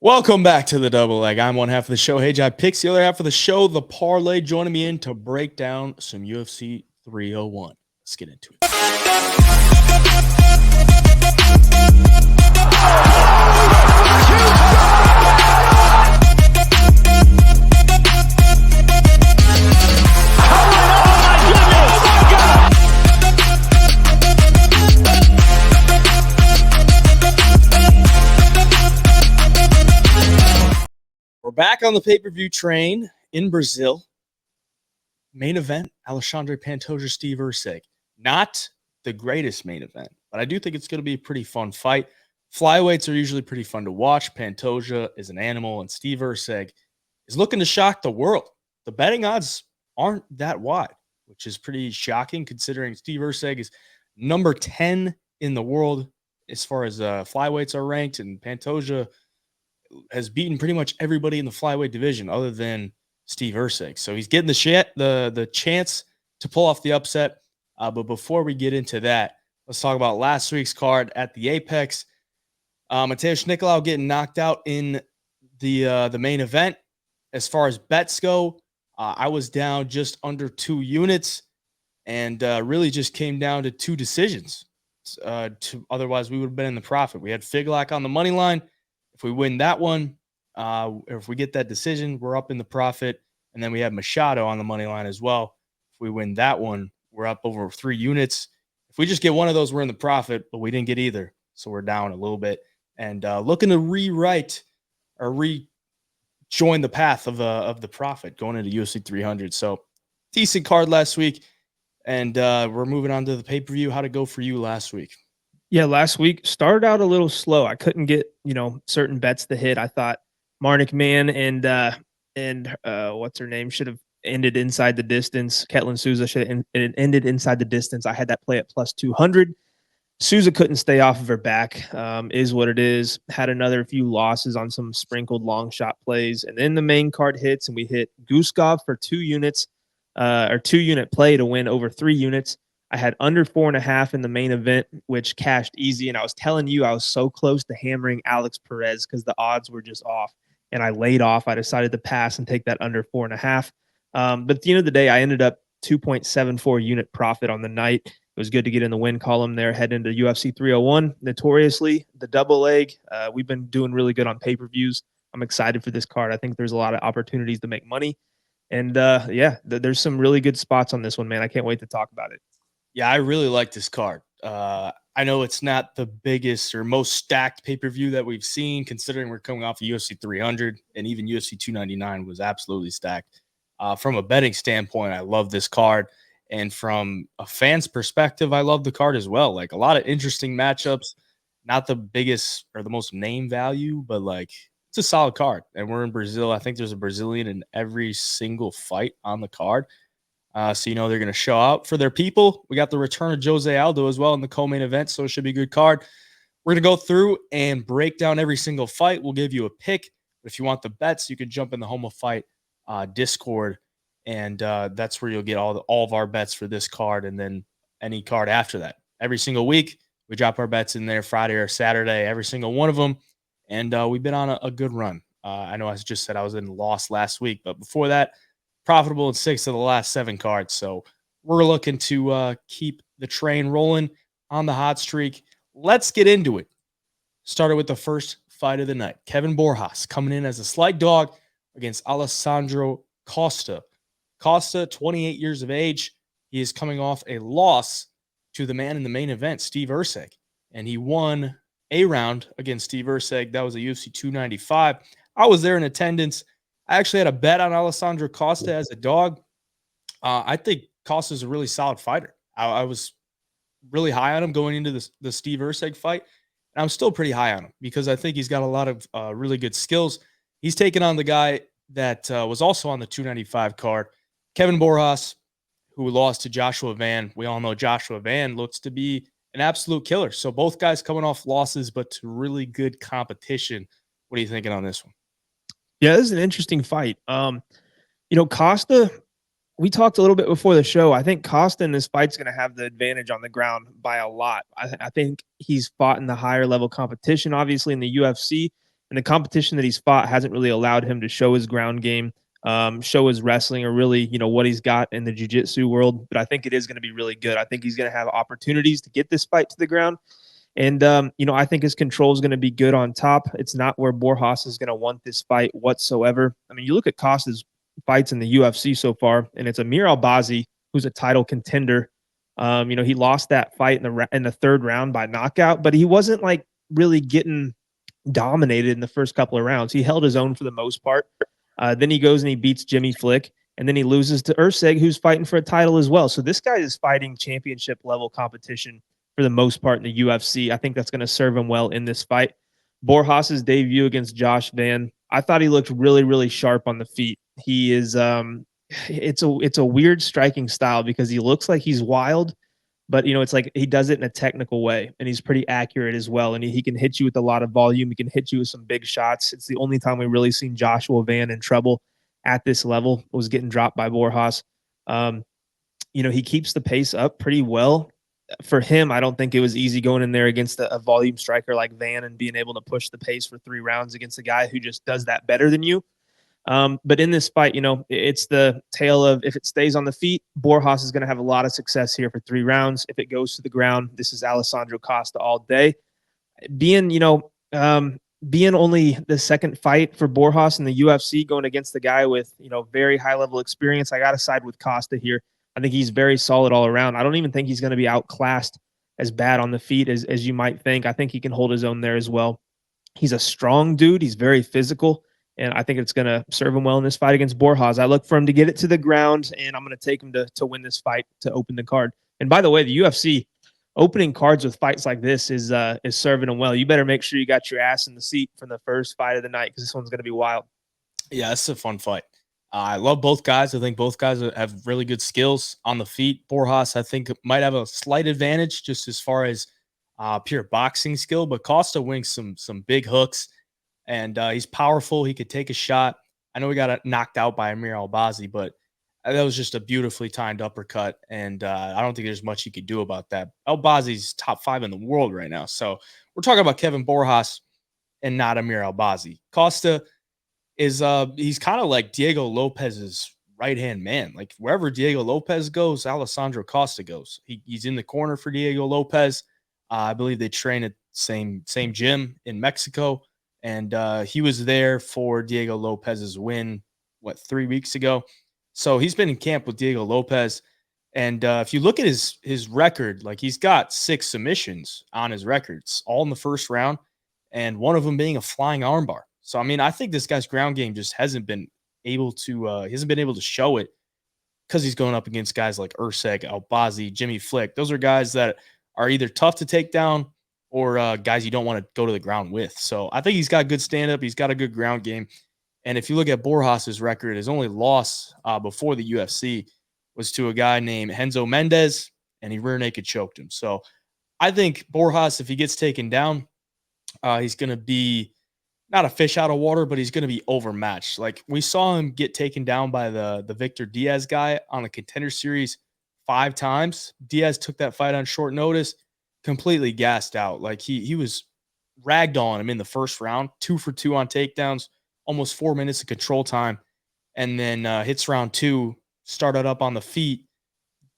Welcome back to the double leg. I'm one half of the show, HOF Picks. The other half of the show, the parlay. Joining me in to break down some UFC 301. Let's get into it. We're back on the pay-per-view train in Brazil. Main event, Alexandre Pantoja, Steve Erceg. Not the greatest main event, but I do think it's going to be a pretty fun fight. Flyweights are usually pretty fun to watch. Pantoja is an animal, and Steve Erceg is looking to shock the world. The betting odds aren't that wide, which is pretty shocking considering Steve Erceg is number 10 in the world as far as flyweights are ranked, and Pantoja has beaten pretty much everybody in the flyweight division other than Steve Erceg. So he's getting the chance to pull off the upset. But before we get into that, let's talk about last week's card at the Apex. Mateusz Nicolau getting knocked out in the main event. As far as bets go, I was down just under 2 units and really just came down to 2 decisions. Otherwise, we would have been in the profit. We had Figlak on the money line. If we win that one, or if we get that decision, we're up in the profit. And then we have Machado on the money line as well. If we win that one, we're up over 3 units. If we just get one of those, we're in the profit, but we didn't get either. So we're down a little bit. And looking to rewrite or rejoin the path of the profit going into UFC 300. So decent card last week. And we're moving on to the pay-per-view. How'd it go for you last week? Yeah, last week started out a little slow. I couldn't get, certain bets to hit. I thought Marnik Man and what's her name should have ended inside the distance. Ketlin Souza should have ended inside the distance. I had that play at plus 200. Souza couldn't stay off of her back. Is what it is. Had another few losses on some sprinkled long shot plays. And then the main card hits and we hit Guskov for 2 units, or 2-unit play to win over 3 units. I had under 4.5 in the main event, which cashed easy. And I was telling you, I was so close to hammering Alex Perez because the odds were just off. And I laid off. I decided to pass and take that under 4.5. But at the end of the day, I ended up 2.74 unit profit on the night. It was good to get in the win column there, head into UFC 301. Notoriously, the double leg. We've been doing really good on pay-per-views. I'm excited for this card. I think there's a lot of opportunities to make money. And there's some really good spots on this one, man. I can't wait to talk about it. Yeah, I really like this card. I know it's not the biggest or most stacked pay-per-view that we've seen, considering we're coming off of UFC 300, and even UFC 299 was absolutely stacked. From a betting standpoint, I love this card. And from a fan's perspective, I love the card as well. Like, a lot of interesting matchups, not the biggest or the most name value, but like it's a solid card. And we're in Brazil. I think there's a Brazilian in every single fight on the card. So they're going to show out for their people. We got the return of Jose Aldo as well in the co-main event, so it should be a good card. We're going to go through and break down every single fight. We'll give you a pick. But if you want the bets, you can jump in the Home of Fight Discord, and that's where you'll get all of our bets for this card and then any card after that. Every single week, we drop our bets in there Friday or Saturday, every single one of them, and we've been on a good run. I know I just said I was in loss last week, but before that, profitable in 6 of the last 7 cards. So we're looking to keep the train rolling on the hot streak. Let's get into it. Started with the first fight of the night. Kevin Borjas coming in as a slight dog against Alessandro Costa. Costa, 28 years of age. He is coming off a loss to the man in the main event, Steve Erceg. And he won a round against Steve Erceg. That was a UFC 295. I was there in attendance. I actually had a bet on Alessandro Costa as a dog. I think Costa's a really solid fighter. I was really high on him going into the Steve Erceg fight. And I'm still pretty high on him because I think he's got a lot of really good skills. He's taking on the guy that was also on the 295 card, Kevin Borjas, who lost to Joshua Van. We all know Joshua Van looks to be an absolute killer. So both guys coming off losses, but to really good competition. What are you thinking on this one? Yeah, this is an interesting fight. Costa, we talked a little bit before the show. I think Costa in this fight's going to have the advantage on the ground by a lot. I think he's fought in the higher level competition, obviously in the UFC. And the competition that he's fought hasn't really allowed him to show his ground game, show his wrestling, or really, what he's got in the jiu-jitsu world. But I think it is going to be really good. I think he's going to have opportunities to get this fight to the ground. And, I think his control is going to be good on top. It's not where Borjas is going to want this fight whatsoever. I mean, you look at Costa's fights in the UFC so far, and it's Amir Albazi, who's a title contender. He lost that fight in the third round by knockout, but he wasn't like really getting dominated in the first couple of rounds. He held his own for the most part. Then he goes and he beats Jimmy Flick, and then he loses to Erceg, who's fighting for a title as well. So this guy is fighting championship level competition for the most part in the UFC. I think that's going to serve him well in this fight. Borjas's debut against Josh Van, I thought he looked really, really sharp on the feet. He is it's a weird striking style because he looks like he's wild, but it's like he does it in a technical way, and he's pretty accurate as well. And he can hit you with a lot of volume. He can hit you with some big shots. It's the only time we've really seen Joshua Van in trouble at this level was getting dropped by Borjas. He keeps the pace up pretty well. For him, I don't think it was easy going in there against a volume striker like Van and being able to push the pace for 3 rounds against a guy who just does that better than you. But in this fight, it's the tale of if it stays on the feet, Borjas is going to have a lot of success here for 3 rounds. If it goes to the ground, this is Alessandro Costa all day. Being only the second fight for Borjas in the UFC, going against the guy with, very high level experience, I got to side with Costa here. I think he's very solid all around. I don't even think he's going to be outclassed as bad on the feet as you might think. I think he can hold his own there as well. He's a strong dude. He's very physical, and I think it's going to serve him well in this fight against Borjas. I look for him to get it to the ground, and I'm going to take him to win this fight to open the card. And by the way, the UFC opening cards with fights like this is serving him well. You better make sure you got your ass in the seat from the first fight of the night because this one's going to be wild. Yeah, it's a fun fight. I love both guys. I think both guys have really good skills on the feet. Borjas, I think, might have a slight advantage just as far as pure boxing skill, but Costa wings some big hooks, and he's powerful. He could take a shot. I know he got knocked out by Amir Albazi, but that was just a beautifully timed uppercut, and I don't think there's much he could do about that. Albazi's top 5 in the world right now, so we're talking about Kevin Borjas and not Amir Albazi. Costa is he's kind of like Diego Lopez's right-hand man. Like wherever Diego Lopez goes, Alessandro Costa goes. He's in the corner for Diego Lopez. I believe they train at same gym in Mexico, and he was there for Diego Lopez's win 3 weeks ago. So he's been in camp with Diego Lopez, and if you look at his record, like he's got 6 submissions on his records, all in the first round, and one of them being a flying armbar. So, I mean, I think this guy's ground game just hasn't been able to show it because he's going up against guys like Erceg, Albazi, Jimmy Flick. Those are guys that are either tough to take down or guys you don't want to go to the ground with. So I think he's got good stand-up. He's got a good ground game. And if you look at Borjas's record, his only loss before the UFC was to a guy named Renzo Mendez, and he rear naked choked him. So I think Borjas, if he gets taken down, he's going to be not a fish out of water, but he's going to be overmatched. Like we saw him get taken down by the Victor Diaz guy on the Contender Series 5 times. Diaz took that fight on short notice, completely gassed out. Like he was ragged on him in the first round, 2 for 2 on takedowns, almost 4 minutes of control time, and then hits round 2, started up on the feet.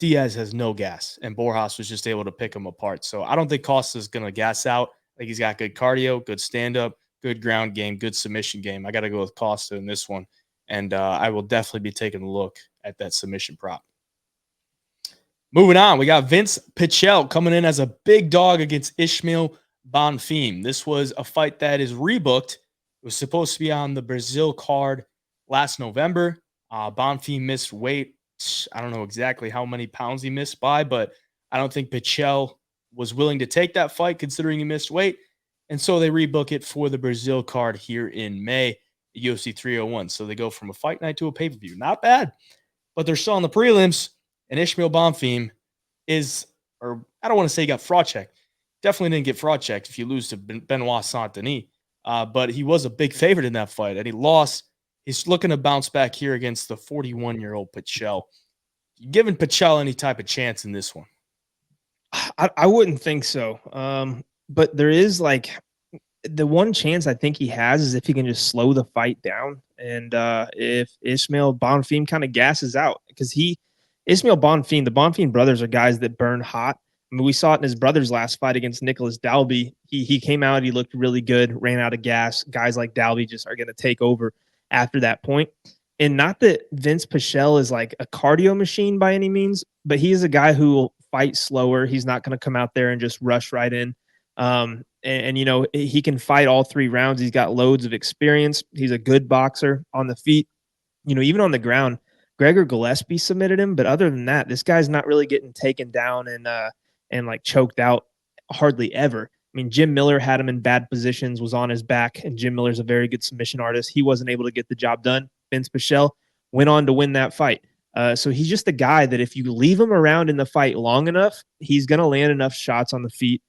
Diaz has no gas, and Borjas was just able to pick him apart. So I don't think Costa's going to gas out. I think he's got good cardio, good stand-up, good ground game, good submission game. I got to go with Costa in this one, and I will definitely be taking a look at that submission prop. Moving on, we got Vince Pichel coming in as a big dog against Ishmael Bonfim. This was a fight that is rebooked. It was supposed to be on the Brazil card last November. Bonfim missed weight. I don't know exactly how many pounds he missed by, but I don't think Pichel was willing to take that fight considering he missed weight. And so they rebook it for the Brazil card here in May, UFC 301. So they go from a fight night to a pay-per-view. Not bad, but they're still on the prelims, and Ishmael Bonfim is, or I don't want to say he got fraud checked. Definitely didn't get fraud checked if you lose to Benoit Saint-Denis. But he was a big favorite in that fight, and he lost. He's looking to bounce back here against the 41-year-old Pichel. You giving Pichel any type of chance in this one? I wouldn't think so. But there is the one chance I think he has is if he can just slow the fight down, and if Ismail Bonfim kind of gasses out, because Ismail Bonfim, the Bonfim brothers are guys that burn hot. I mean, we saw it in his brother's last fight against Nicholas Dalby. He came out, he looked really good, ran out of gas. Guys like Dalby just are going to take over after that point. And not that Vince Pichel is like a cardio machine by any means, but he is a guy who will fight slower. He's not going to come out there and just rush right in. You know, he can fight all 3 rounds. He's got loads of experience. He's a good boxer on the feet. You know, even on the ground, Gregor Gillespie submitted him, but other than that, this guy's not really getting taken down and like choked out hardly ever. I mean, Jim Miller had him in bad positions, was on his back, and Jim Miller's a very good submission artist. He wasn't able to get the job done. Vince Pichel went on to win that fight. So he's just a guy that if you leave him around in the fight long enough, he's going to land enough shots on the feet.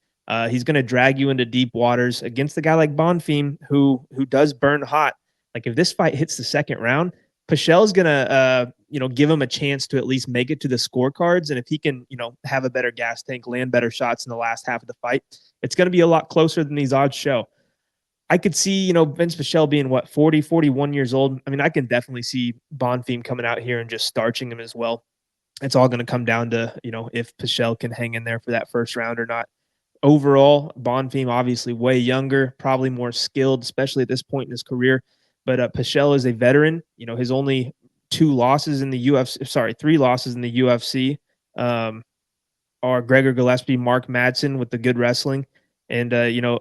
He's going to drag you into deep waters against a guy like Bonfim, who does burn hot. Like if this fight hits the second round, Pichel's going to, you know, give him a chance to at least make it to the scorecards. And if he can, you know, have a better gas tank, land better shots in the last half of the fight, it's going to be a lot closer than these odds show. I could see, you know, Vince Pichel being what, 40, 41 years old. I mean, I can definitely see Bonfim coming out here and just starching him as well. It's all going to come down to, you know, if Pichel can hang in there for that first round or not. Overall, Bonfim obviously way younger, probably more skilled, especially at this point in his career. But Pichel is a veteran. You know, his only 2 losses in the UFC, sorry, 3 losses in the UFC are Gregor Gillespie, Mark Madsen with the good wrestling, and you know,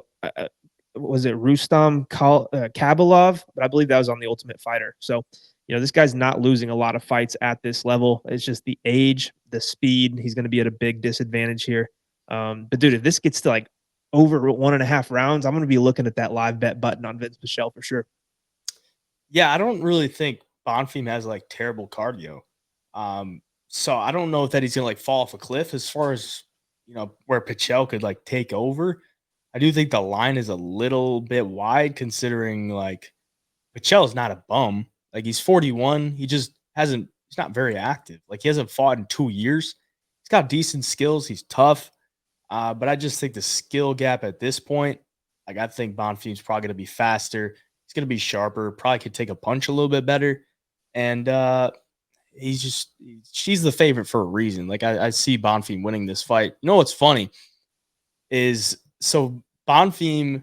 was it Rustam Kabalov? But I believe that was on the Ultimate Fighter. So, you know, this guy's not losing a lot of fights at this level. It's just the age, the speed. He's going to be at a big disadvantage here. But dude, if this gets to like over 1.5 rounds, I'm going to be looking at that live bet button on Vince Pichel for sure. Yeah, I don't really think Bonfim has like terrible cardio. So I don't know if that he's gonna like fall off a cliff as far as you know where Pichel could like take over. I do think the line is a little bit wide considering like Pichel's not a bum. Like he's 41. He just he's not very active. Like he hasn't fought in 2 years. He's got decent skills. He's tough. But I just think the skill gap at this point, like I think Bonfim's probably gonna be faster. He's gonna be sharper, probably could take a punch a little bit better. And she's the favorite for a reason. Like I see Bonfim winning this fight. You know what's funny is so Bonfim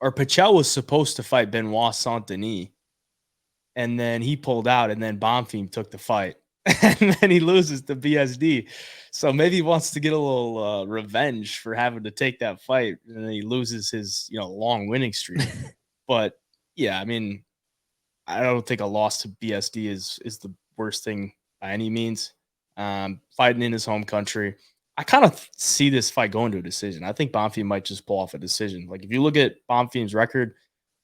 or Pichel was supposed to fight Benoit Saint Denis, and then he pulled out, and then Bonfim took the fight, and then he loses to BSD. So maybe he wants to get a little revenge for having to take that fight, and then he loses his long winning streak. But yeah, I mean, I don't think a loss to BSD is the worst thing by any means. Fighting in his home country, I kind of see this fight going to a decision. I think Bonfim might just pull off a decision. Like if you look at Bonfim's record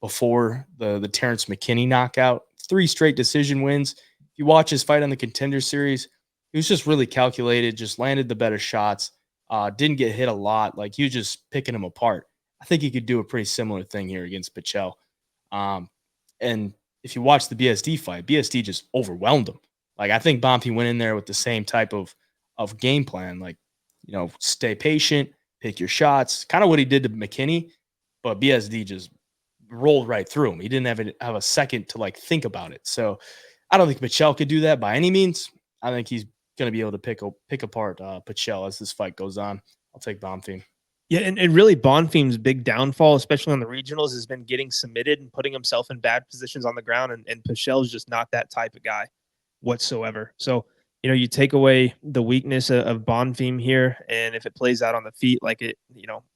before the Terrence McKinney knockout, 3 straight decision wins. If you watch his fight on the Contender Series, he was just really calculated, just landed the better shots, didn't get hit a lot. Like he was just picking him apart. I think he could do a pretty similar thing here against Pichel. And if you watch the BSD fight, BSD just overwhelmed him. Like I think Bonfim went in there with the same type of game plan. Like, stay patient, pick your shots, kind of what he did to McKinney, but BSD just rolled right through him. He didn't have a second to like think about it. So I don't think Pichel could do that by any means. I think he's going to be able to pick apart Pichel as this fight goes on. I'll take Bonfim. Yeah, and really Bonfim's big downfall, especially on the regionals, has been getting submitted and putting himself in bad positions on the ground, and Pichel's just not that type of guy whatsoever. So, you take away the weakness of Bonfim here, and if it plays out on the feet, like it,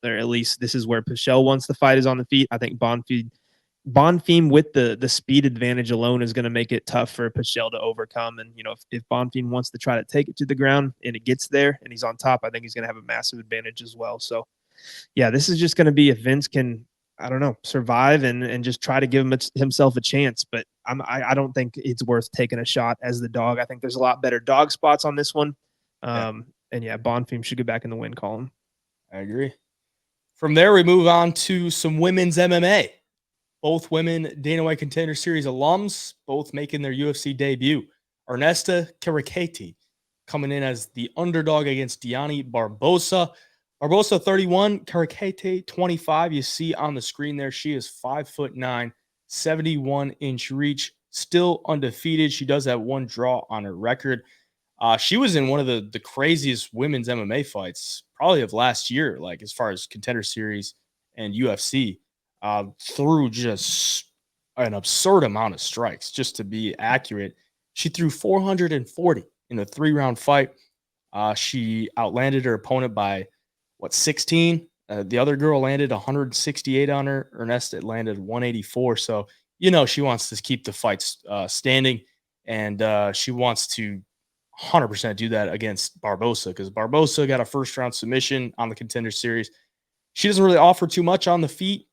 or at least this is where Pichel wants the fight is on the feet. I think Bonfim with the speed advantage alone is going to make it tough for Pichel to overcome. And, if Bonfim wants to try to take it to the ground and it gets there and he's on top, I think he's going to have a massive advantage as well. So, yeah, this is just going to be if Vince can, I don't know, survive and just try to give himself a chance. But I don't think it's worth taking a shot as the dog. I think there's a lot better dog spots on this one. And yeah, Bonfim should get back in the win column. I agree. From there, we move on to some women's MMA. Both women Dana White Contender Series alums, both making their UFC debut. Ernesto Kareckaite coming in as the underdog against Diani Barbosa. Barbosa 31, Kareckaite 25. You see on the screen there, she is 5'9", 71-inch reach, still undefeated. She does have one draw on her record. She was in one of the craziest women's MMA fights, probably of last year, like as far as Contender Series and UFC, through just an absurd amount of strikes. Just to be accurate, she threw 440 in a 3-round fight. She outlanded her opponent by 16? The other girl landed 168 on her. Ernest landed 184. So she wants to keep the fights standing, and she wants to 100% do that against Barbosa, because Barbosa got a first-round submission on the Contender Series. She doesn't really offer too much on the feet.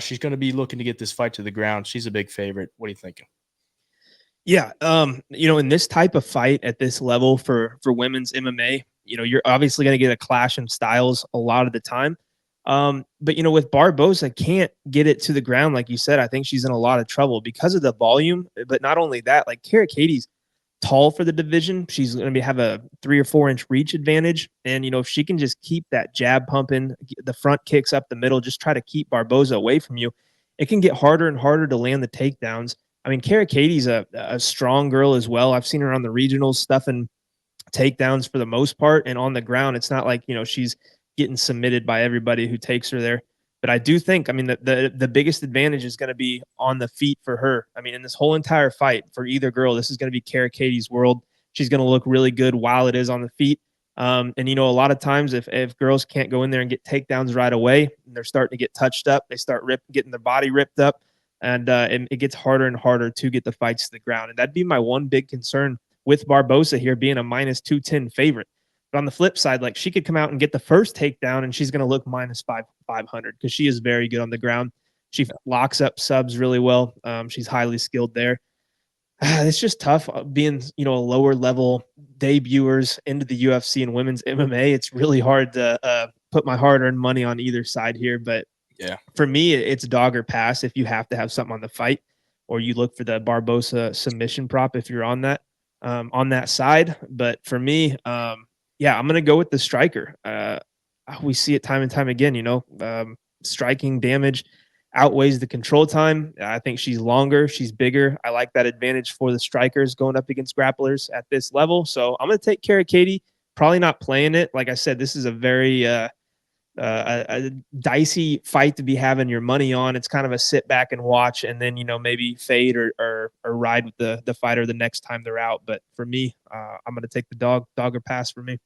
She's going to be looking to get this fight to the ground. She's a big favorite. What are you thinking? Yeah, in this type of fight at this level for women's MMA, you're obviously going to get a clash in styles a lot of the time. But with Barbosa can't get it to the ground, like you said, I think she's in a lot of trouble because of the volume. But not only that, like Kareckaite's tall for the division. She's going to have a 3 or 4 inch reach advantage. And, if she can just keep that jab pumping, the front kicks up the middle, just try to keep Barbosa away from you, it can get harder and harder to land the takedowns. I mean, Kareckaite's a strong girl as well. I've seen her on the regionals stuffing takedowns for the most part. And on the ground, it's not like, she's getting submitted by everybody who takes her there. But I do think, the biggest advantage is going to be on the feet for her. I mean, in this whole entire fight for either girl, this is going to be Kareckaite's world. She's going to look really good while it is on the feet. And, a lot of times if girls can't go in there and get takedowns right away, and they're starting to get touched up, they start getting their body ripped up, and it gets harder and harder to get the fights to the ground. And that'd be my one big concern with Barbosa here being a minus 210 favorite. But on the flip side, like, she could come out and get the first takedown and she's going to look minus 500 because she is very good on the ground. She locks up subs really well. She's highly skilled there. It's just tough being, lower level debuters into the UFC and women's MMA. It's really hard to put my hard-earned money on either side here. But yeah, for me, it's dog or pass if you have to have something on the fight, or you look for the Barbosa submission prop if you're on that side. But for me, I'm going to go with the striker. We see it time and time again, striking damage outweighs the control time. I think she's longer. She's bigger. I like that advantage for the strikers going up against grapplers at this level. So I'm going to take Kareckaite, probably not playing it. Like I said, this is a very a dicey fight to be having your money on. It's kind of a sit back and watch, and then, maybe fade or ride with the fighter the next time they're out. But for me, I'm going to take the dog or pass for me.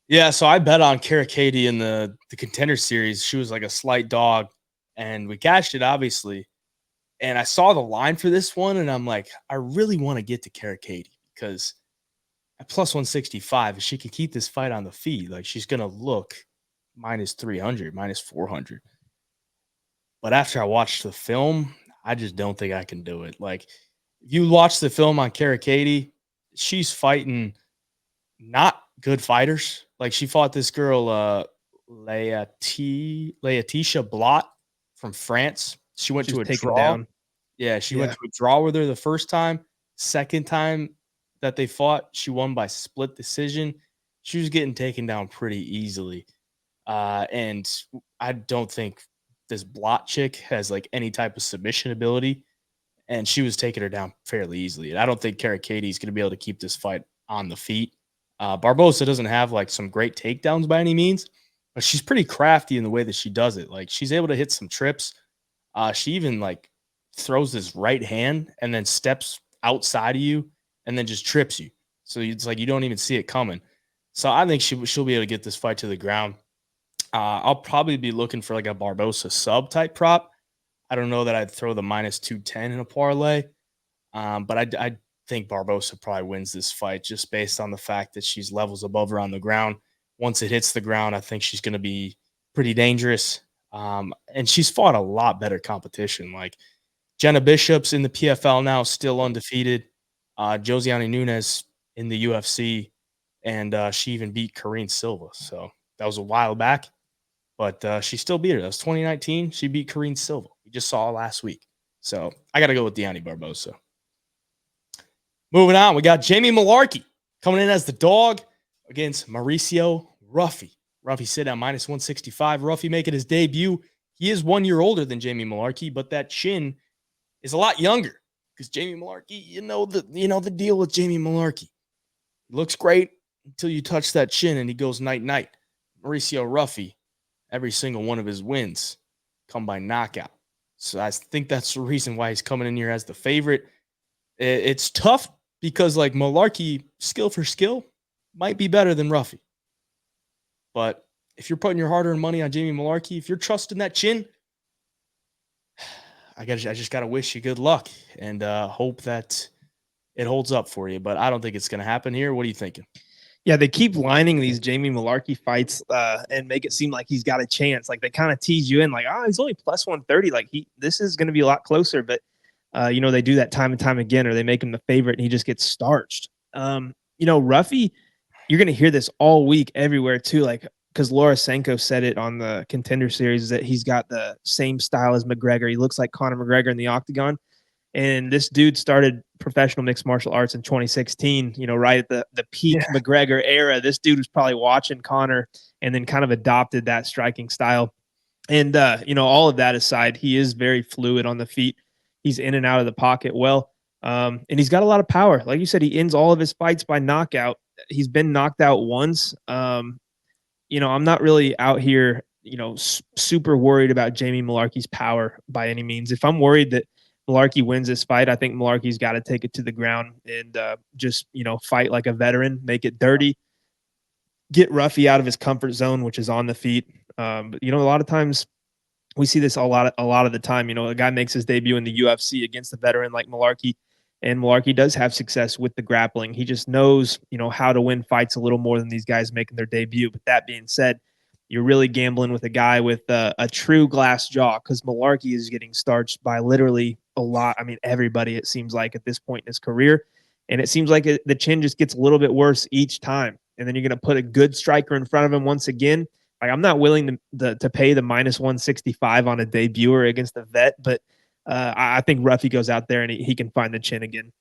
Yeah, so I bet on Kareckaite in the Contender Series. She was like a slight dog, and we cashed it, obviously. And I saw the line for this one, and I'm like, I really want to get to Kareckaite because at plus 165, if she can keep this fight on the feet, like, she's going to look minus 300, minus 400. But after I watched the film, I just don't think I can do it. Like, if you watch the film on Kareckaite, she's fighting not good fighters. Like, she fought this girl, Leatisha Blot from France. She went to a draw. Down. Yeah, she went to a draw with her the first time. Second time that they fought, she won by split decision. She was getting taken down pretty easily. And I don't think this Blot chick has like any type of submission ability. And she was taking her down fairly easily. And I don't think Kareckaite is going to be able to keep this fight on the feet. Barbosa doesn't have like some great takedowns by any means, but she's pretty crafty in the way that she does it. Like, she's able to hit some trips. She even like throws this right hand and then steps outside of you and then just trips you. So it's like you don't even see it coming. So I think she'll be able to get this fight to the ground. I'll probably be looking for like a Barbosa sub type prop. I don't know that I'd throw the minus 210 in a parlay, but I think Barbosa probably wins this fight just based on the fact that she's levels above her on the ground. Once it hits the ground, I think she's going to be pretty dangerous. And she's fought a lot better competition. Like, Jenna Bishop's in the PFL now, still undefeated. Josiane Nunes in the UFC, and she even beat Karine Silva. So that was a while back, but she still beat her. That was 2019. She beat Karine Silva. We just saw last week. So I got to go with Deanne Barbosa. Moving on, we got Jamie Mullarkey coming in as the dog against Mauricio Ruffy. Ruffy sit at minus 165. Ruffy making his debut. He is 1 year older than Jamie Mullarkey, but that chin is a lot younger because Jamie Mullarkey, you know the deal with Jamie Mullarkey. He looks great until you touch that chin and he goes night-night. Mauricio Ruffy, every single one of his wins come by knockout. So I think that's the reason why he's coming in here as the favorite. It's tough because like Mullarkey, skill for skill, might be better than Ruffy. But if you're putting your hard-earned money on Jamie Mullarkey, if you're trusting that chin, I just gotta wish you good luck and hope that it holds up for you. But I don't think it's gonna happen here. What are you thinking? Yeah, they keep lining these Jamie Mullarkey fights and make it seem like he's got a chance. Like they kind of tease you in, like, he's only plus 130. Like this is going to be a lot closer. But they do that time and time again, or they make him the favorite and he just gets starched. Ruffy, you're going to hear this all week everywhere too. Like because Laura Senko said it on the Contender Series that he's got the same style as McGregor. He looks like Conor McGregor in the octagon. And this dude started professional mixed martial arts in 2016, right at the peak McGregor era. This dude was probably watching Conor and then kind of adopted that striking style. And, all of that aside, he is very fluid on the feet. He's in and out of the pocket well. And he's got a lot of power. Like you said, he ends all of his fights by knockout. He's been knocked out once. I'm not really out here, super worried about Jamie Mullarkey's power by any means. If I'm worried that Mullarkey wins this fight, I think Mullarkey's got to take it to the ground and just, fight like a veteran, make it dirty, get Ruffy out of his comfort zone, which is on the feet. But, a lot of times we see this a lot of the time. A guy makes his debut in the UFC against a veteran like Mullarkey, and Mullarkey does have success with the grappling. He just knows, how to win fights a little more than these guys making their debut. But that being said, you're really gambling with a guy with a true glass jaw because Mullarkey is getting starched by literally a lot. I mean, everybody, it seems like at this point in his career. And it seems like the chin just gets a little bit worse each time. And then you're going to put a good striker in front of him once again. Like I'm not willing to pay the minus 165 on a debuter against a vet, but I think Ruffy goes out there and he can find the chin again.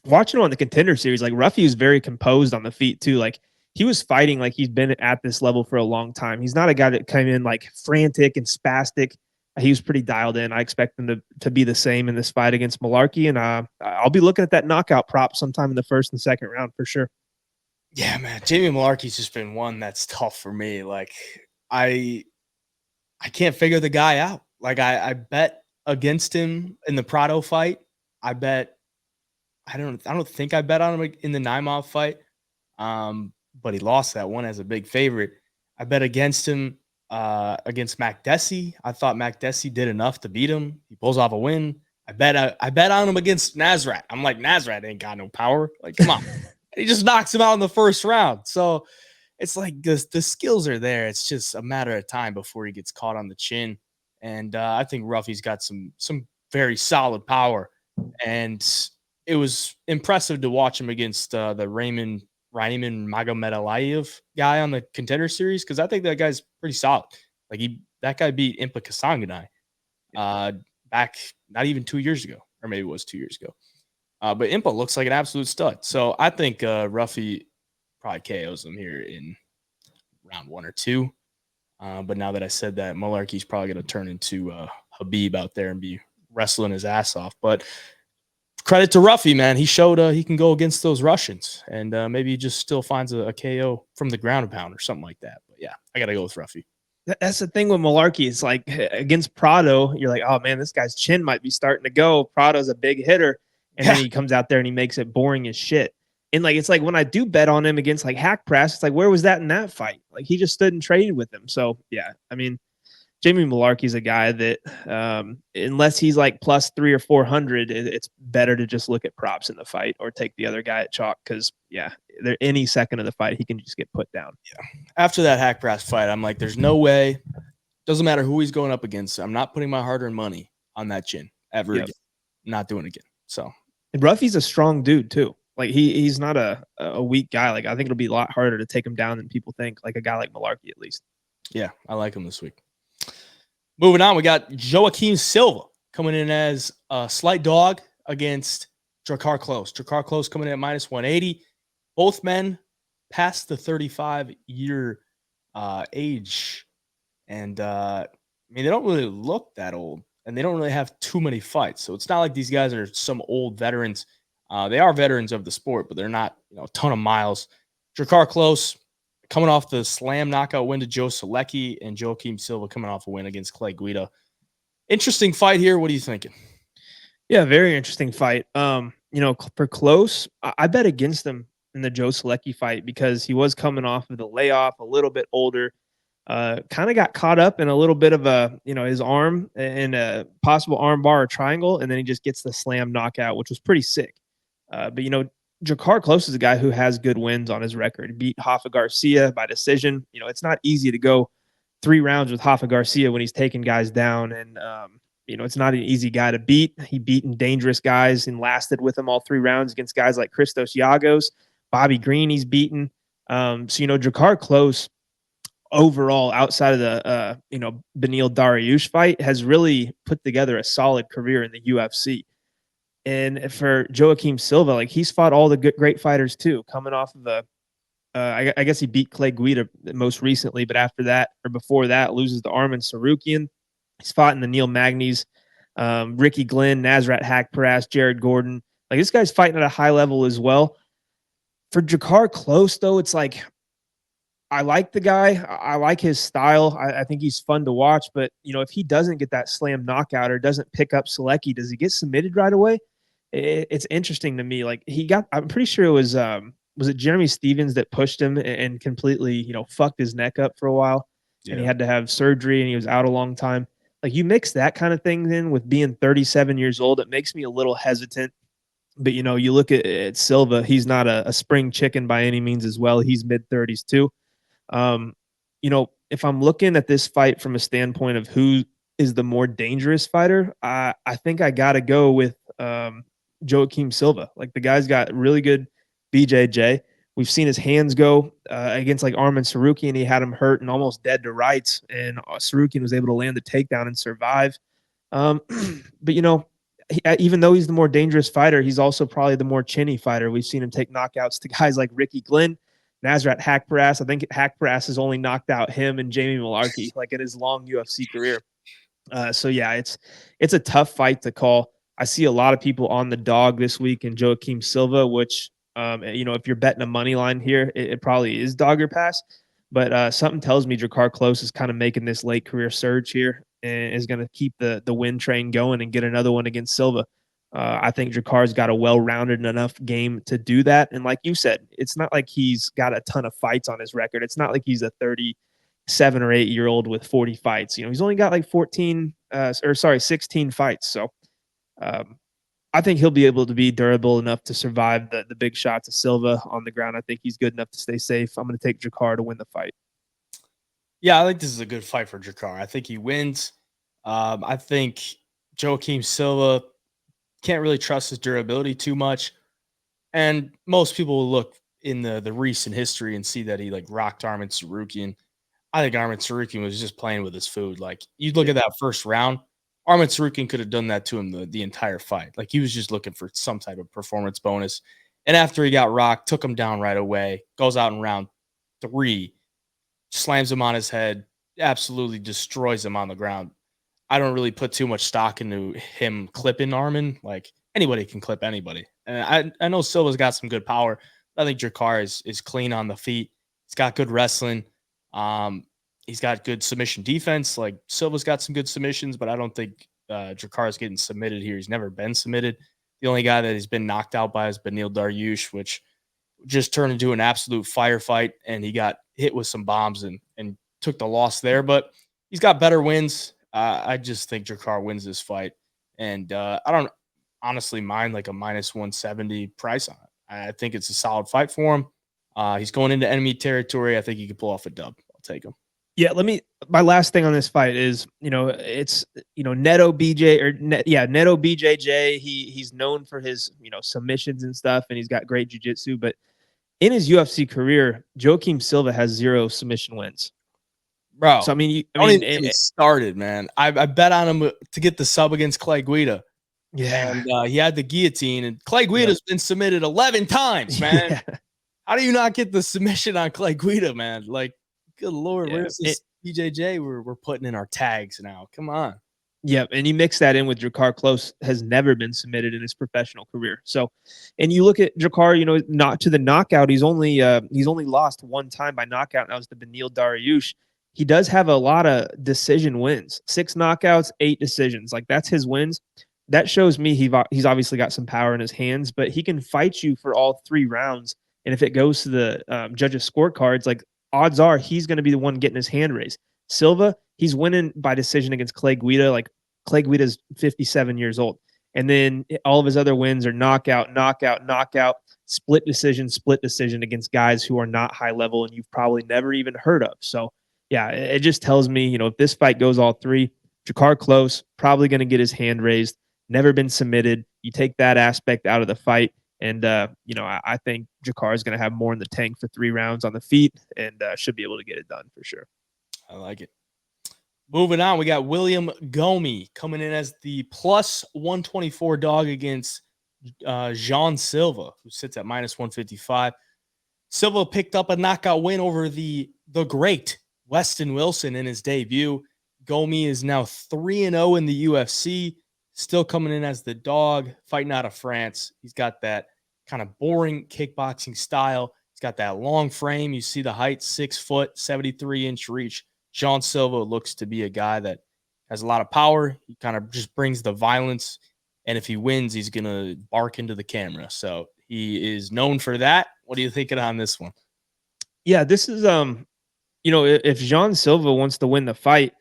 Watching him on the Contender Series, like Ruffy is very composed on the feet too. Like he was fighting like he's been at this level for a long time. He's not a guy that came in like frantic and spastic. He was pretty dialed in. I expect him to be the same in this fight against Mullarkey, and I'll be looking at that knockout prop sometime in the first and second round for sure. Yeah, man, Jamie Mullarkey's just been one that's tough for me. Like I can't figure the guy out. Like I bet against him in the Prado fight. I don't think I bet on him in the Naimov fight. But he lost that one as a big favorite. I bet against him against Makdessi. I thought Makdessi did enough to beat him. He pulls off a win. I bet on him against Nasrat. I'm like, Nasrat ain't got no power. Like, come on. He just knocks him out in the first round. So it's like the skills are there. It's just a matter of time before he gets caught on the chin. And I think Ruffy's got some very solid power. And it was impressive to watch him against the Raymond Magomedov guy on the Contender Series because I think that guy's pretty solid. Like that guy beat Impa Kasanganay back not even 2 years ago, or maybe it was 2 years ago. But Impa looks like an absolute stud. So I think Ruffy probably KOs him here in round 1 or 2. But now that I said that, Mullarkey's probably going to turn into Habib out there and be wrestling his ass off. But credit to Ruffy, man. He showed he can go against those Russians, and maybe he just still finds a KO from the ground and pound or something like that. But yeah, I got to go with Ruffy. That's the thing with Mullarkey. It's like against Prado, you're like, oh man, this guy's chin might be starting to go. Prado's a big hitter, and then he comes out there and he makes it boring as shit. And like, it's like when I do bet on him against like Hack Press, it's like, where was that in that fight? Like he just stood and traded with him. So yeah, I mean, Jamie Mullarkey's a guy that unless he's like plus 300 or 400, it's better to just look at props in the fight or take the other guy at chalk because any second of the fight he can just get put down. Yeah. After that Hack Press fight, I'm like, there's no way. Doesn't matter who he's going up against. I'm not putting my hard-earned money on that chin ever again. Not doing it again. So and Ruffy's a strong dude too. Like he's not a weak guy. Like I think it'll be a lot harder to take him down than people think. Like a guy like Mullarkey, at least. Yeah, I like him this week. Moving on, we got Joaquim Silva coming in as a slight dog against Drakkar Klose. Drakkar Klose coming in at minus 180. Both men past the 35-year age. And I mean, they don't really look that old, and they don't really have too many fights. So it's not like these guys are some old veterans. They are veterans of the sport, but they're not, a ton of miles. Jakar Klose coming off the slam knockout win to Joe Selecki, and Joaquim Silva coming off a win against Clay Guida. Interesting fight here. What are you thinking? Yeah, very interesting fight. For Klose, I bet against him in the Joe Selecki fight because he was coming off of the layoff, a little bit older. Kind of got caught up in a little bit of his arm in a possible arm bar or triangle, and then he just gets the slam knockout, which was pretty sick. But Jakar Klose is a guy who has good wins on his record. He beat Hoffa Garcia by decision. It's not easy to go 3 rounds with Hoffa Garcia when he's taking guys down, and it's not an easy guy to beat. He beaten dangerous guys and lasted with him all 3 rounds against guys like Christos Yagos, Bobby Green. He's beaten. Jakar Klose overall, outside of the Beneil Dariush fight, has really put together a solid career in the UFC. And for Joaquim Silva, like, he's fought all the great fighters too, coming off of I guess he beat Clay Guida most recently, but after that, or before that, loses to Arman Sarukian. He's fought in the Neil Magny's, Ricky Glenn, Nasrat Hakparas, Jared Gordon. Like, this guy's fighting at a high level as well. For Jakar Klose, though, it's like, I like the guy. I like his style. I think he's fun to watch. But, if he doesn't get that slam knockout or doesn't pick up Selecki, does he get submitted right away? It's interesting to me. Like, I'm pretty sure it was it Jeremy Stevens that pushed him and completely, fucked his neck up for a while. Yeah. And he had to have surgery and he was out a long time. Like, you mix that kind of thing in with being 37 years old, it makes me a little hesitant. But, you look at Silva, he's not a spring chicken by any means as well. He's mid-30s too. If I'm looking at this fight from a standpoint of who is the more dangerous fighter, I think I got to go with Joaquim Silva. Like, the guy's got really good BJJ. We've seen his hands go against like Arman Sarukian. He had him hurt and almost dead to rights, and Sarukian was able to land the takedown and survive. But even though he's the more dangerous fighter, he's also probably the more chinny fighter. We've seen him take knockouts to guys like Ricky Glenn, Nasrat Hakparas. I think Hakparas has only knocked out him and Jamie Mullarkey like in his long UFC career. So yeah, it's a tough fight to call. I see a lot of people on the dog this week in Joaquim Silva, which if you're betting a money line here, it probably is dog or pass. But something tells me Jakar Klose is kind of making this late career surge here and is going to keep the win train going and get another one against Silva. I think Jakar's got a well-rounded enough game to do that. And like you said, it's not like he's got a ton of fights on his record. It's not like he's a 37 or 8-year-old with 40 fights. He's only got like 16 fights. So I think he'll be able to be durable enough to survive the big shots of Silva on the ground. I think he's good enough to stay safe. I'm going to take Jakar to win the fight. Yeah, I think this is a good fight for Jakar. I think he wins. I think Joaquim Silva can't really trust his durability too much. And most people will look in the recent history and see that he like rocked Arman Sarukian. I think Arman Sarukian was just playing with his food. Like, you look at that first round, Arman Sarukian could have done that to him the entire fight. Like, he was just looking for some type of performance bonus. And after he got rocked, took him down right away, goes out in round 3, slams him on his head, absolutely destroys him on the ground. I don't really put too much stock into him clipping Arman. Like, anybody can clip anybody. And I know Silva's got some good power. I think Jakar is clean on the feet. He's got good wrestling. He's got good submission defense. Like, Silva's got some good submissions, but I don't think Jakar's getting submitted here. He's never been submitted. The only guy that he's been knocked out by is Beneil Dariush, which just turned into an absolute firefight, and he got hit with some bombs and took the loss there. But he's got better wins. I just think Jakar wins this fight, and I don't honestly mind like a minus 170 price on it. I think it's a solid fight for him. He's going into enemy territory. I think he could pull off a dub. I'll take him. Yeah, my last thing on this fight is, it's, Neto BJJ. He's known for his, submissions and stuff, and he's got great jiu-jitsu. But in his UFC career, Joaquim Silva has 0 submission wins. Bro, so it started, man. I bet on him to get the sub against Clay Guida. Yeah, and he had the guillotine, and Clay Guida's been submitted 11 times, man. Yeah. How do you not get the submission on Clay Guida, man? Like, Good Lord, Yeah. where's this BJJ we're putting in our tags now? Come on. Yeah, and you mix that in with Jakar Klose has never been submitted in his professional career. So, and you look at Jakar, not to the knockout. He's only lost one time by knockout. And that was the Beneil Dariush. He does have a lot of decision wins, 6 knockouts, 8 decisions. Like that's his wins. That shows me he's obviously got some power in his hands, but he can fight you for all 3 rounds. And if it goes to the judges' scorecards, like odds are he's going to be the one getting his hand raised. Silva, he's winning by decision against Clay Guida. Like Clay Guida's 57 years old. And then all of his other wins are knockout, knockout, knockout, split decision against guys who are not high level and you've probably never even heard of. So, yeah, it just tells me, if this fight goes all 3, Jakar Klose probably going to get his hand raised, never been submitted. You take that aspect out of the fight. And, I think Jakar is going to have more in the tank for 3 rounds on the feet and should be able to get it done for sure. I like it. Moving on, we got William Gomis coming in as the plus 124 dog against Jean Silva, who sits at minus 155. Silva picked up a knockout win over the great Weston Wilson in his debut. Gomis is now 3-0 in the UFC, still coming in as the dog, fighting out of France. He's got that kind of boring kickboxing style. He's got that long frame. You see the height, 6 foot, 73-inch reach. Jean Silva looks to be a guy that has a lot of power. He kind of just brings the violence. And if he wins, he's going to bark into the camera. So he is known for that. What are you thinking on this one? Yeah, this is, if Jean Silva wants to win the fight,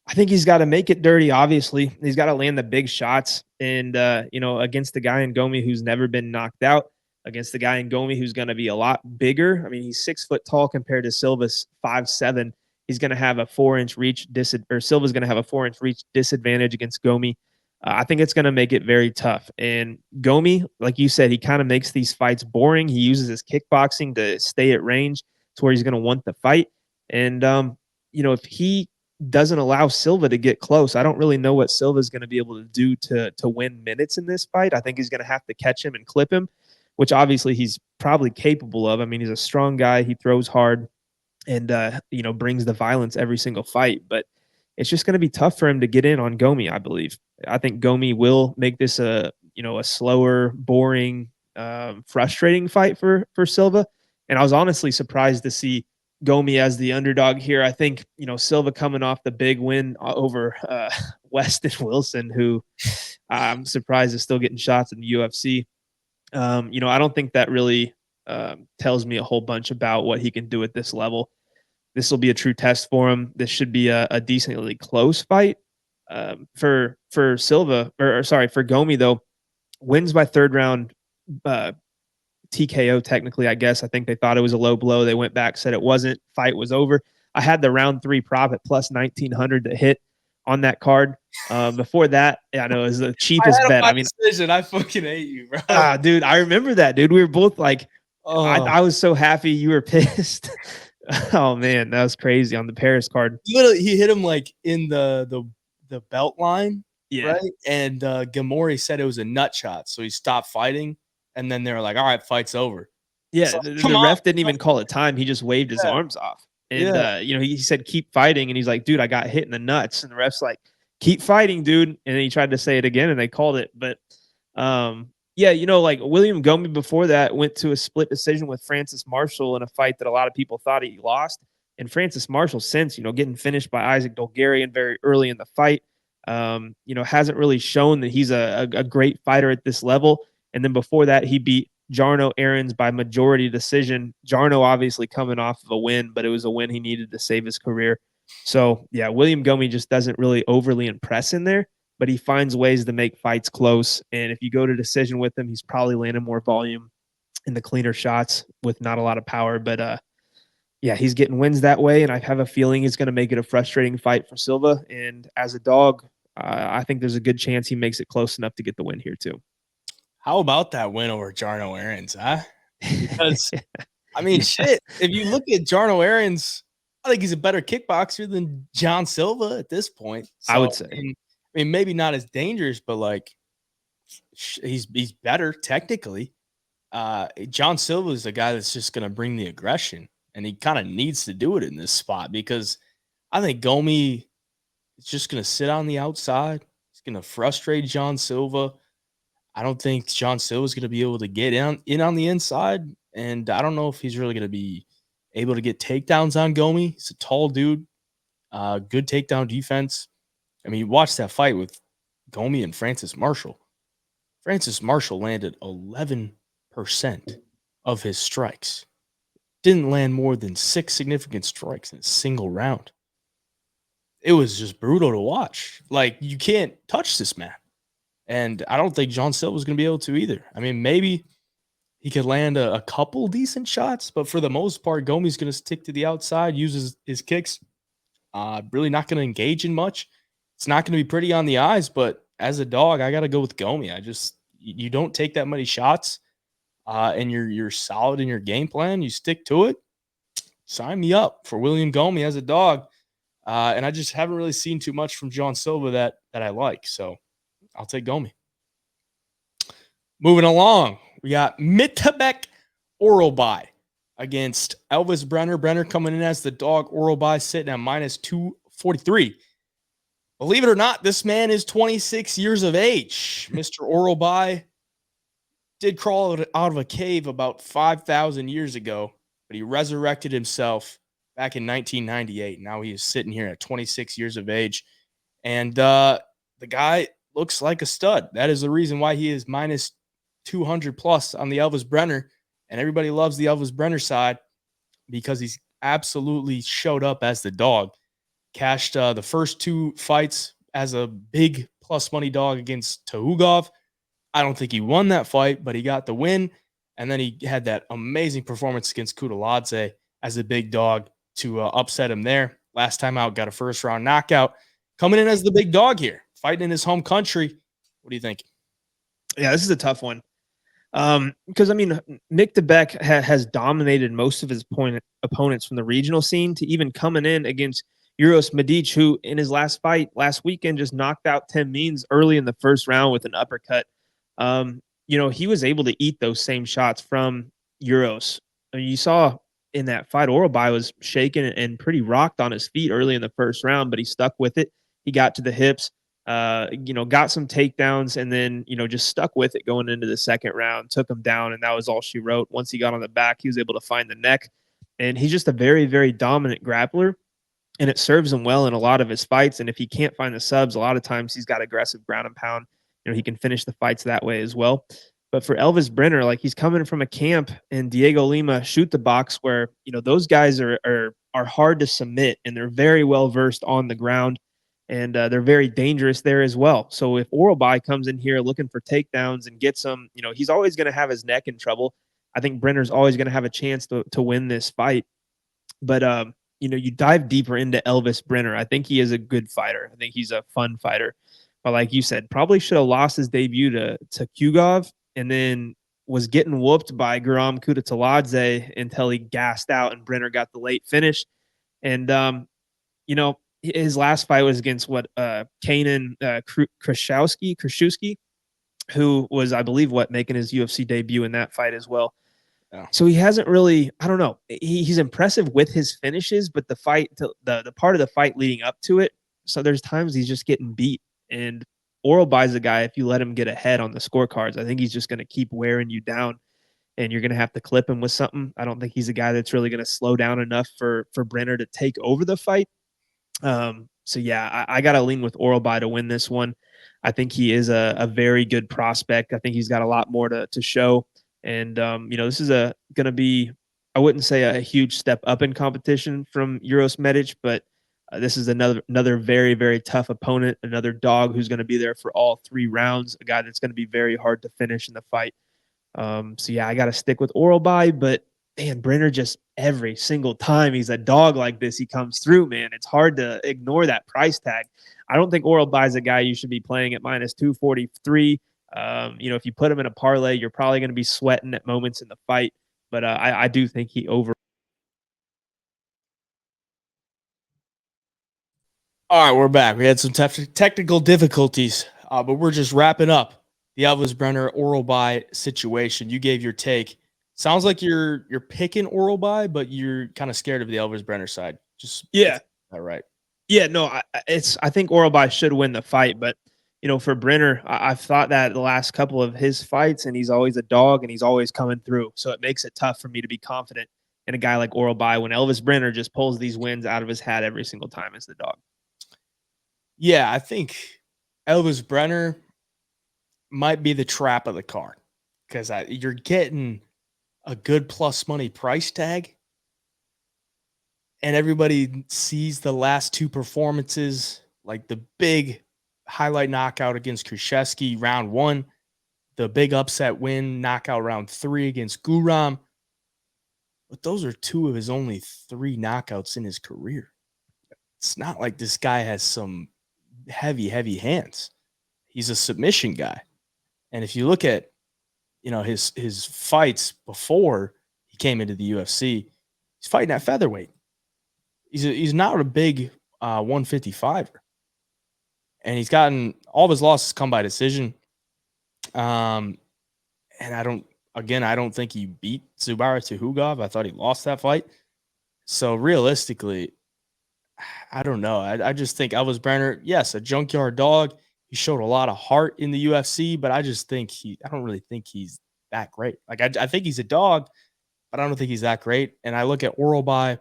I think he's got to make it dirty, obviously. He's got to land the big shots. And, against the guy in Gomis who's never been knocked out, against the guy in Gomis who's going to be a lot bigger. I mean, he's 6 foot tall compared to Silva's 5'7". He's going to have a 4-inch reach Silva's going to have a 4-inch reach disadvantage against Gomis. I think it's going to make it very tough. And Gomis, like you said, he kind of makes these fights boring. He uses his kickboxing to stay at range to where he's going to want the fight. And, if he doesn't allow Silva to get close, I don't really know what Silva's going to be able to do to win minutes in this fight. I think he's going to have to catch him and clip him, which obviously he's probably capable of. I mean, he's a strong guy. He throws hard and brings the violence every single fight. But it's just going to be tough for him to get in on Gomis, I believe. I think Gomis will make this a slower, boring, frustrating fight for Silva. And I was honestly surprised to see Gomis as the underdog here. I think, Silva coming off the big win over Weston Wilson, who I'm surprised is still getting shots in the UFC. I don't think that really tells me a whole bunch about what he can do at this level. This will be a true test for him. This should be a decently close fight. For Silva, for Gomis though, wins by 3rd round TKO technically, I guess. I think they thought it was a low blow. They went back, said it wasn't. Fight was over. I had the round 3 prop at plus 1,900 to hit on that card. Before that, I know it was the cheapest bet. I mean, decision. I fucking hate you, bro. Dude, I remember that, dude. We were both like, I was so happy. You were pissed. Oh man, that was crazy on the Paris card. He hit him like in the belt line, Yeah. right? And Gamori said it was a nut shot, so he stopped fighting. And then they were like, "All right, fight's over." Yeah, So, the ref didn't even call it time. He just waved his arms off. And he said, "Keep fighting." And he's like, "Dude, I got hit in the nuts." And the ref's like, "Keep fighting, dude." And then he tried to say it again and they called it. But like William Gomis before that went to a split decision with Francis Marshall in a fight that a lot of people thought he lost. And Francis Marshall since, getting finished by Isaac Dolgarian very early in the fight, hasn't really shown that he's a great fighter at this level. And then before that, he beat Jarno Aarons by majority decision. Jarno obviously coming off of a win, but it was a win he needed to save his career. So, yeah, William Gomis just doesn't really overly impress in there, but he finds ways to make fights close. And if you go to decision with him, he's probably landing more volume in the cleaner shots with not a lot of power. But, he's getting wins that way, and I have a feeling it's going to make it a frustrating fight for Silva. And as a dog, I think there's a good chance he makes it close enough to get the win here too. How about that win over Jarno Aarons, huh? Because, I mean, shit, if you look at Jarno Aarons, I think he's a better kickboxer than John Silva at this point. So, I would say. I mean, maybe not as dangerous, but, like, he's better technically. John Silva is a guy that's just going to bring the aggression. and he kind of needs to do it in this spot because I think Gomi is just going to sit on the outside. He's going to frustrate John Silva. I don't think John Silva is going to be able to get in on the inside, and I don't know if he's really going to be able to get takedowns on Gomi. He's a tall dude, good takedown defense. I mean, watch that fight with Gomi and Francis Marshall. Francis Marshall landed 11% of his strikes. Didn't land more than 6 significant strikes in a single round. It was just brutal to watch. Like, you can't touch this man. And I don't think John Silva was going to be able to either. I mean, maybe he could land a couple decent shots, but for the most part, Gomi's going to stick to the outside, uses his kicks. Really not going to engage in much. It's not going to be pretty on the eyes, but as a dog, I got to go with Gomi. You don't take that many shots, and you're solid in your game plan. You stick to it. Sign me up for William Gomi as a dog. And I just haven't really seen too much from John Silva that I like. So I'll take Gomi. Moving along, we got Mitabek Orolbai against Elvis Brener. Brener coming in as the dog. Orolbai sitting at minus 243. Believe it or not, this man is 26 years of age. Mr. Orolbai did crawl out of a cave about 5,000 years ago, but he resurrected himself back in 1998. Now he is sitting here at 26 years of age. And the guy looks like a stud. That is the reason why he is minus 200 plus on the Elvis Brener. And everybody loves the Elvis Brener side because he's absolutely showed up as the dog. Cashed the first 2 fights as a big plus money dog against Tahugov. I don't think he won that fight, but he got the win. And then he had that amazing performance against Kowalkiewicz as a big dog to upset him there. Last time out, got a first round knockout. Coming in as the big dog here, fighting in his home country. What do you think? Yeah, this is a tough one. Because I mean, Nick DeBeck has dominated most of his opponents from the regional scene to even coming in against Uros Medic, who in his last fight last weekend just knocked out Tim Means early in the first round with an uppercut. He was able to eat those same shots from Uros. I mean, you saw in that fight, Orolbai was shaken and pretty rocked on his feet early in the first round, but he stuck with it. He got to the hips. Got some takedowns and then, just stuck with it going into the second round, took him down, and that was all she wrote. Once he got on the back, he was able to find the neck, and he's just a very, very dominant grappler, and it serves him well in a lot of his fights. And if he can't find the subs, a lot of times he's got aggressive ground and pound. He can finish the fights that way as well. But for Elvis Brener, like, he's coming from a camp in Diego Lima shoot the box where, those guys are hard to submit, and they're very well versed on the ground. And they're very dangerous there as well. So if Orolbai comes in here looking for takedowns and gets them, he's always going to have his neck in trouble. I think Brenner's always going to have a chance to win this fight. But, you dive deeper into Elvis Brener. I think he is a good fighter. I think he's a fun fighter. But like you said, probably should have lost his debut to Kugov and then was getting whooped by Guram Kutateladze until he gassed out and Brener got the late finish. And, his last fight was against Kanan Kraszewski, who was, I believe, making his UFC debut in that fight as well. Yeah. So he hasn't really, I don't know. He's impressive with his finishes, but the part of the fight leading up to it, so there's times he's just getting beat. And Orolbai's a guy, if you let him get ahead on the scorecards, I think he's just going to keep wearing you down, and you're going to have to clip him with something. I don't think he's a guy that's really going to slow down enough for Brener to take over the fight. So yeah, I got to lean with Orolbai to win this one. I think he is a very good prospect. I think he's got a lot more to show. And, this is going to be, I wouldn't say a huge step up in competition from Uros Medic, but this is another very, very tough opponent, another dog who's going to be there for all 3 rounds, a guy that's going to be very hard to finish in the fight. So yeah, I got to stick with Orolbai, but man, Brener just every single time he's a dog like this, he comes through, man. It's hard to ignore that price tag. I don't think Orolbai is a guy you should be playing at minus 243. If you put him in a parlay, you're probably going to be sweating at moments in the fight. But I do think he over. All right, we're back. We had some technical difficulties, but we're just wrapping up the Elvis Brener Orolbai situation. You gave your take. Sounds like you're picking Orolbai, but you're kind of scared of the Elvis Brener side. Just Yeah. that right? Yeah, no, I think Orolbai should win the fight, but for Brener, I've thought that the last couple of his fights, and he's always a dog, and he's always coming through. So it makes it tough for me to be confident in a guy like Orolbai when Elvis Brener just pulls these wins out of his hat every single time as the dog. Yeah, I think Elvis Brener might be the trap of the card because you're getting a good plus money price tag, and everybody sees the last two performances, like the big highlight knockout against Krzyzewski round 1, the big upset win knockout round 3 against Guram. But those are 2 of his only 3 knockouts in his career. It's not like this guy has some heavy hands. He's a submission guy. And if you look at, his fights before he came into the UFC, he's fighting at featherweight. He's not a big 155er. And he's gotten all of his losses come by decision. And I don't think he beat Zubara Tuhugov. I thought he lost that fight. So realistically, I don't know. I just think Elvis Brener, yes, a junkyard dog. He showed a lot of heart in the UFC, but I don't really think he's that great. Like I think he's a dog, but I don't think he's that great. And I look at Orolbai.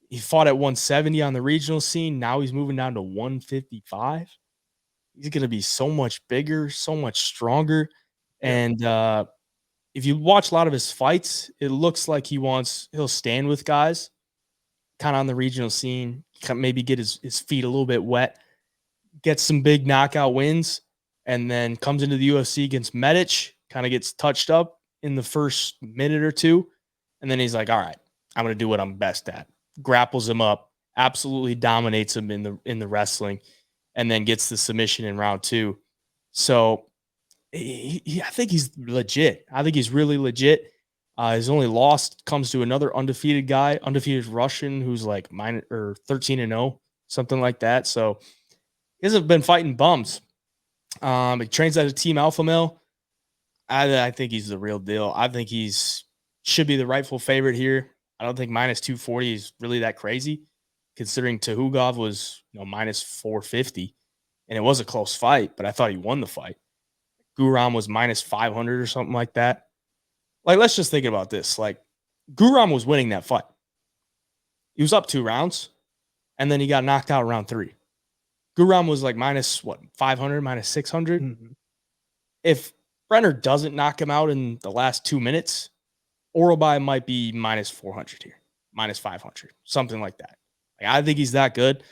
He fought at 170 on the regional scene. Now he's moving down to 155. He's going to be so much bigger, so much stronger. And if you watch a lot of his fights, it looks like he'll stand with guys kind of on the regional scene, maybe get his feet a little bit wet, get some big knockout wins, and then comes into the UFC against Medic, kind of gets touched up in the first minute or two. And then he's like, all right, I'm going to do what I'm best at. Grapples him up, absolutely dominates him in the wrestling, and then gets the submission in round 2. So I think he's legit. I think he's really legit. His only loss comes to another undefeated guy, undefeated Russian, who's like 13-0, something like that. So he hasn't been fighting bums. He trains at a Team Alpha Male. I think he's the real deal. I think should be the rightful favorite here. I don't think minus 240 is really that crazy, considering Tuhugov was minus 450, and it was a close fight, but I thought he won the fight. Guram was minus 500 or something like that. Like, let's just think about this. Like, Guram was winning that fight. He was up 2 rounds, and then he got knocked out round 3. Guram was like minus 500, minus 600. Mm-hmm. If Brener doesn't knock him out in the last 2 minutes, Orolbai might be minus 400 here, minus 500, something like that. Like, I think he's that good.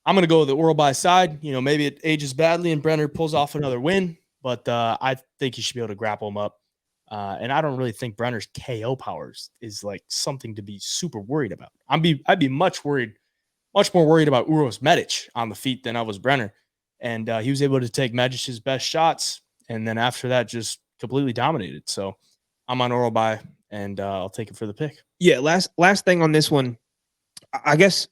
I'm going to go with the Orolbai side. Maybe it ages badly and Brener pulls off another win, but I think he should be able to grapple him up. And I don't really think Brenner's KO powers is like something to be super worried about. I'd be much more worried about Uros Medic on the feet than I was Brener. And he was able to take Medic's best shots, and then after that just completely dominated. So I'm on Orolbai, and I'll take it for the pick. Yeah, last thing on this one, I guess,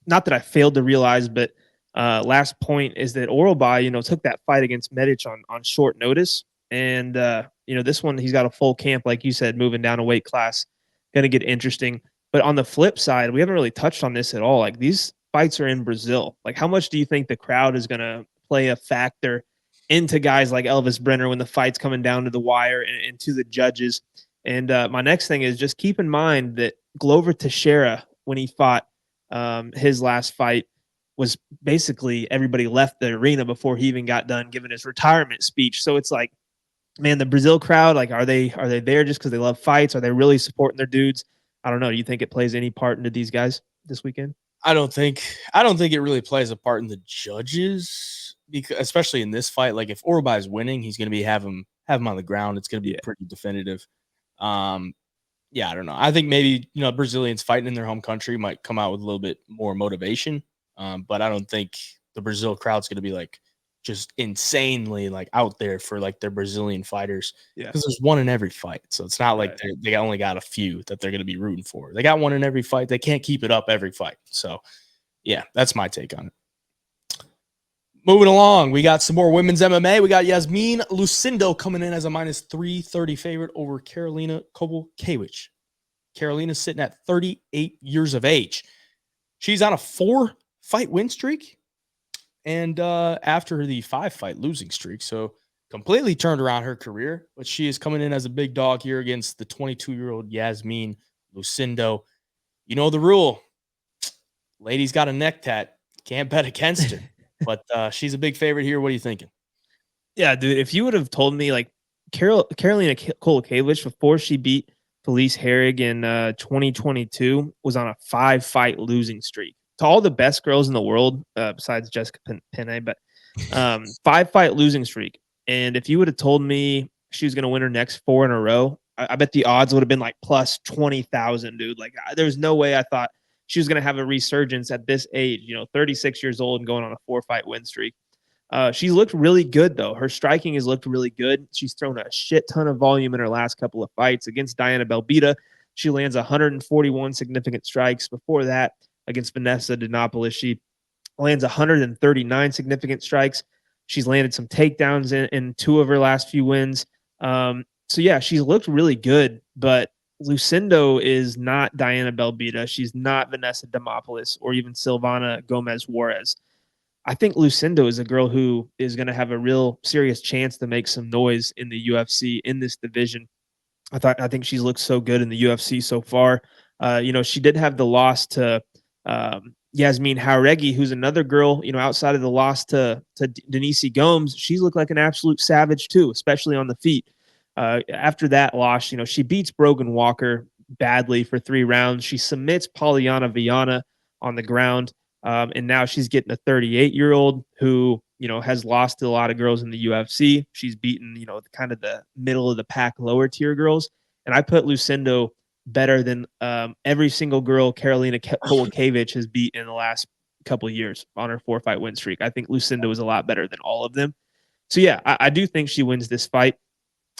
not that I failed to realize, but last point is that Orolbai, took that fight against Medic on short notice. And, this one, he's got a full camp, like you said, moving down a weight class, going to get interesting. But on the flip side, we haven't really touched on this at all. Like, these fights are in Brazil. Like, how much do you think the crowd is going to play a factor into guys like Elvis Brener when the fight's coming down to the wire and to the judges? And my next thing is just keep in mind that Glover Teixeira, when he fought his last fight, was basically everybody left the arena before he even got done giving his retirement speech. So it's like, man, the Brazil crowd, like, are they there just because they love fights? Are they really supporting their dudes? I don't know. Do you think it plays any part into these guys this weekend? I don't think it really plays a part in the judges, because especially in this fight. Like, if Orolbai is winning, he's going to have him on the ground. It's going to be pretty definitive. I don't know. I think maybe Brazilians fighting in their home country might come out with a little bit more motivation. But I don't think the Brazil crowd's going to be like just insanely like out there for like their Brazilian fighters, because there's one in every fight. So it's not like they only got a few that they're going to be rooting for. They got one in every fight. They can't keep it up every fight. So yeah, that's my take on it. Moving along, we got some more women's MMA. We got Yasmin Lucindo coming in as a minus 330 favorite over Karolina Kowalkiewicz. Karolina's sitting at 38 years of age. She's on a 4-fight win streak, and after the 5-fight losing streak, so completely turned around her career. But she is coming in as a big dog here against the 22-year-old Yasmin Lucindo. You know the rule. Lady's got a neck tat. Can't bet against her. But she's a big favorite here. What are you thinking? Yeah, dude. If you would have told me like Karolina Kowalkiewicz before she beat Felice Herrig in 2022 was on a 5-fight losing streak to all the best girls in the world besides Jessica Penne, but 5-fight losing streak. And if you would have told me she was going to win her next 4 in a row, I bet the odds would have been like plus 20,000, dude. Like there's no way I thought she was going to have a resurgence at this age, 36 years old and going on a 4-fight win streak. She's looked really good, though. Her striking has looked really good. She's thrown a shit ton of volume in her last couple of fights. Against Diana Belbita, she lands 141 significant strikes. Before that, against Vanessa Denopoulos, she lands 139 significant strikes. She's landed some takedowns in 2 of her last few wins. So, yeah, she's looked really good, but Lucindo is not Diana Belbita. She's not Vanessa Demopoulos or even Silvana Gomez Juarez. I think Lucindo is a girl who is going to have a real serious chance to make some noise in the UFC in this division. I think she's looked so good in the UFC so far. She did have the loss to Yasmin Jauregui, who's another girl, outside of the loss to Denise Gomes. She's looked like an absolute savage too, especially on the feet. After that loss, she beats Brogan Walker badly for 3 rounds. She submits Polyana Viana on the ground. And now she's getting a 38-year-old who, has lost to a lot of girls in the UFC. She's beaten, kind of the middle of the pack, lower tier girls. And I put Lucindo better than every single girl Karolina Kowalkiewicz has beat in the last couple of years on her 4-fight win streak. I think Lucindo is a lot better than all of them. So, yeah, I do think she wins this fight.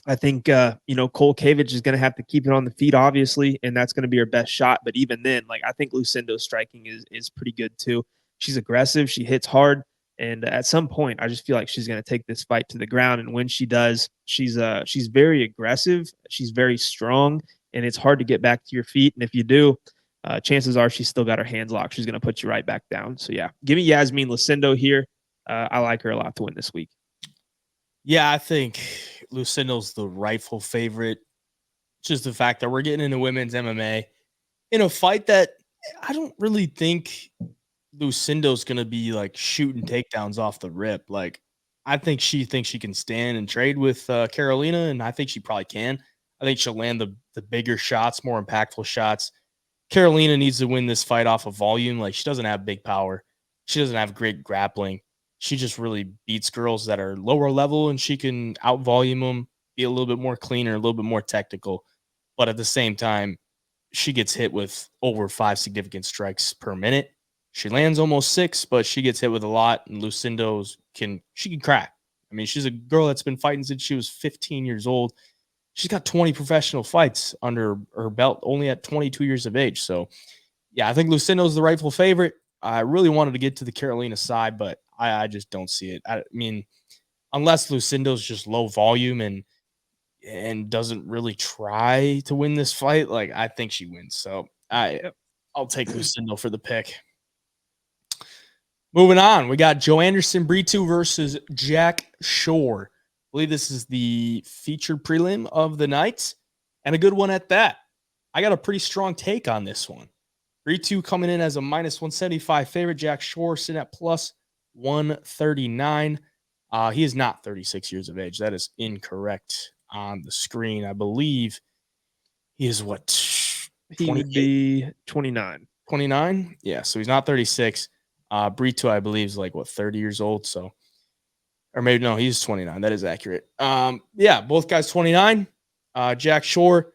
I think, Kowalkiewicz is going to have to keep it on the feet, obviously, and that's going to be her best shot. But even then, I think Lucindo's striking is pretty good too. She's aggressive. She hits hard. And at some point, I just feel like she's going to take this fight to the ground. And when she does, she's very aggressive. She's very strong, and it's hard to get back to your feet. And if you do, chances are she's still got her hands locked. She's going to put you right back down. So, yeah, give me Yasmin Lucindo here. I like her a lot to win this week. Yeah, I think Lucindo's the rightful favorite. Just the fact that we're getting into women's MMA in a fight that I don't really think Lucindo's going to be like shooting takedowns off the rip. Like, I think she thinks she can stand and trade with Karolina, and I think she probably can. I think she'll land the bigger shots, more impactful shots. Karolina needs to win this fight off of volume. Like, she doesn't have big power. She doesn't have great grappling. She just really beats girls that are lower level, and she can out volume them, be a little bit more cleaner, a little bit more technical. But at the same time, she gets hit with over 5 significant strikes per minute. She lands almost 6, but she gets hit with a lot, and Lucindo's can crack. I mean, she's a girl that's been fighting since she was 15 years old. She's got 20 professional fights under her belt, only at 22 years of age. So, yeah, I think Lucindo's the rightful favorite. I really wanted to get to the Karolina side, but I just don't see it. I mean, unless Lucindo's just low volume and doesn't really try to win this fight, like, I think she wins. So I'll take Lucindo for the pick. Moving on, we got Joe Anderson Brito versus Jack Shore. I believe this is the featured prelim of the night, and a good one at that. I got a pretty strong take on this one. Brito coming in as a minus 175 favorite. Jack Shore sitting at plus 139. He is not 36 years of age. That is incorrect on the screen. I believe he is what? He would be 29. 29? Yeah, so he's not 36. Brito, I believe, is like, 30 years old. So, or maybe, no, he's 29. That is accurate. Yeah, both guys 29. Jack Shore,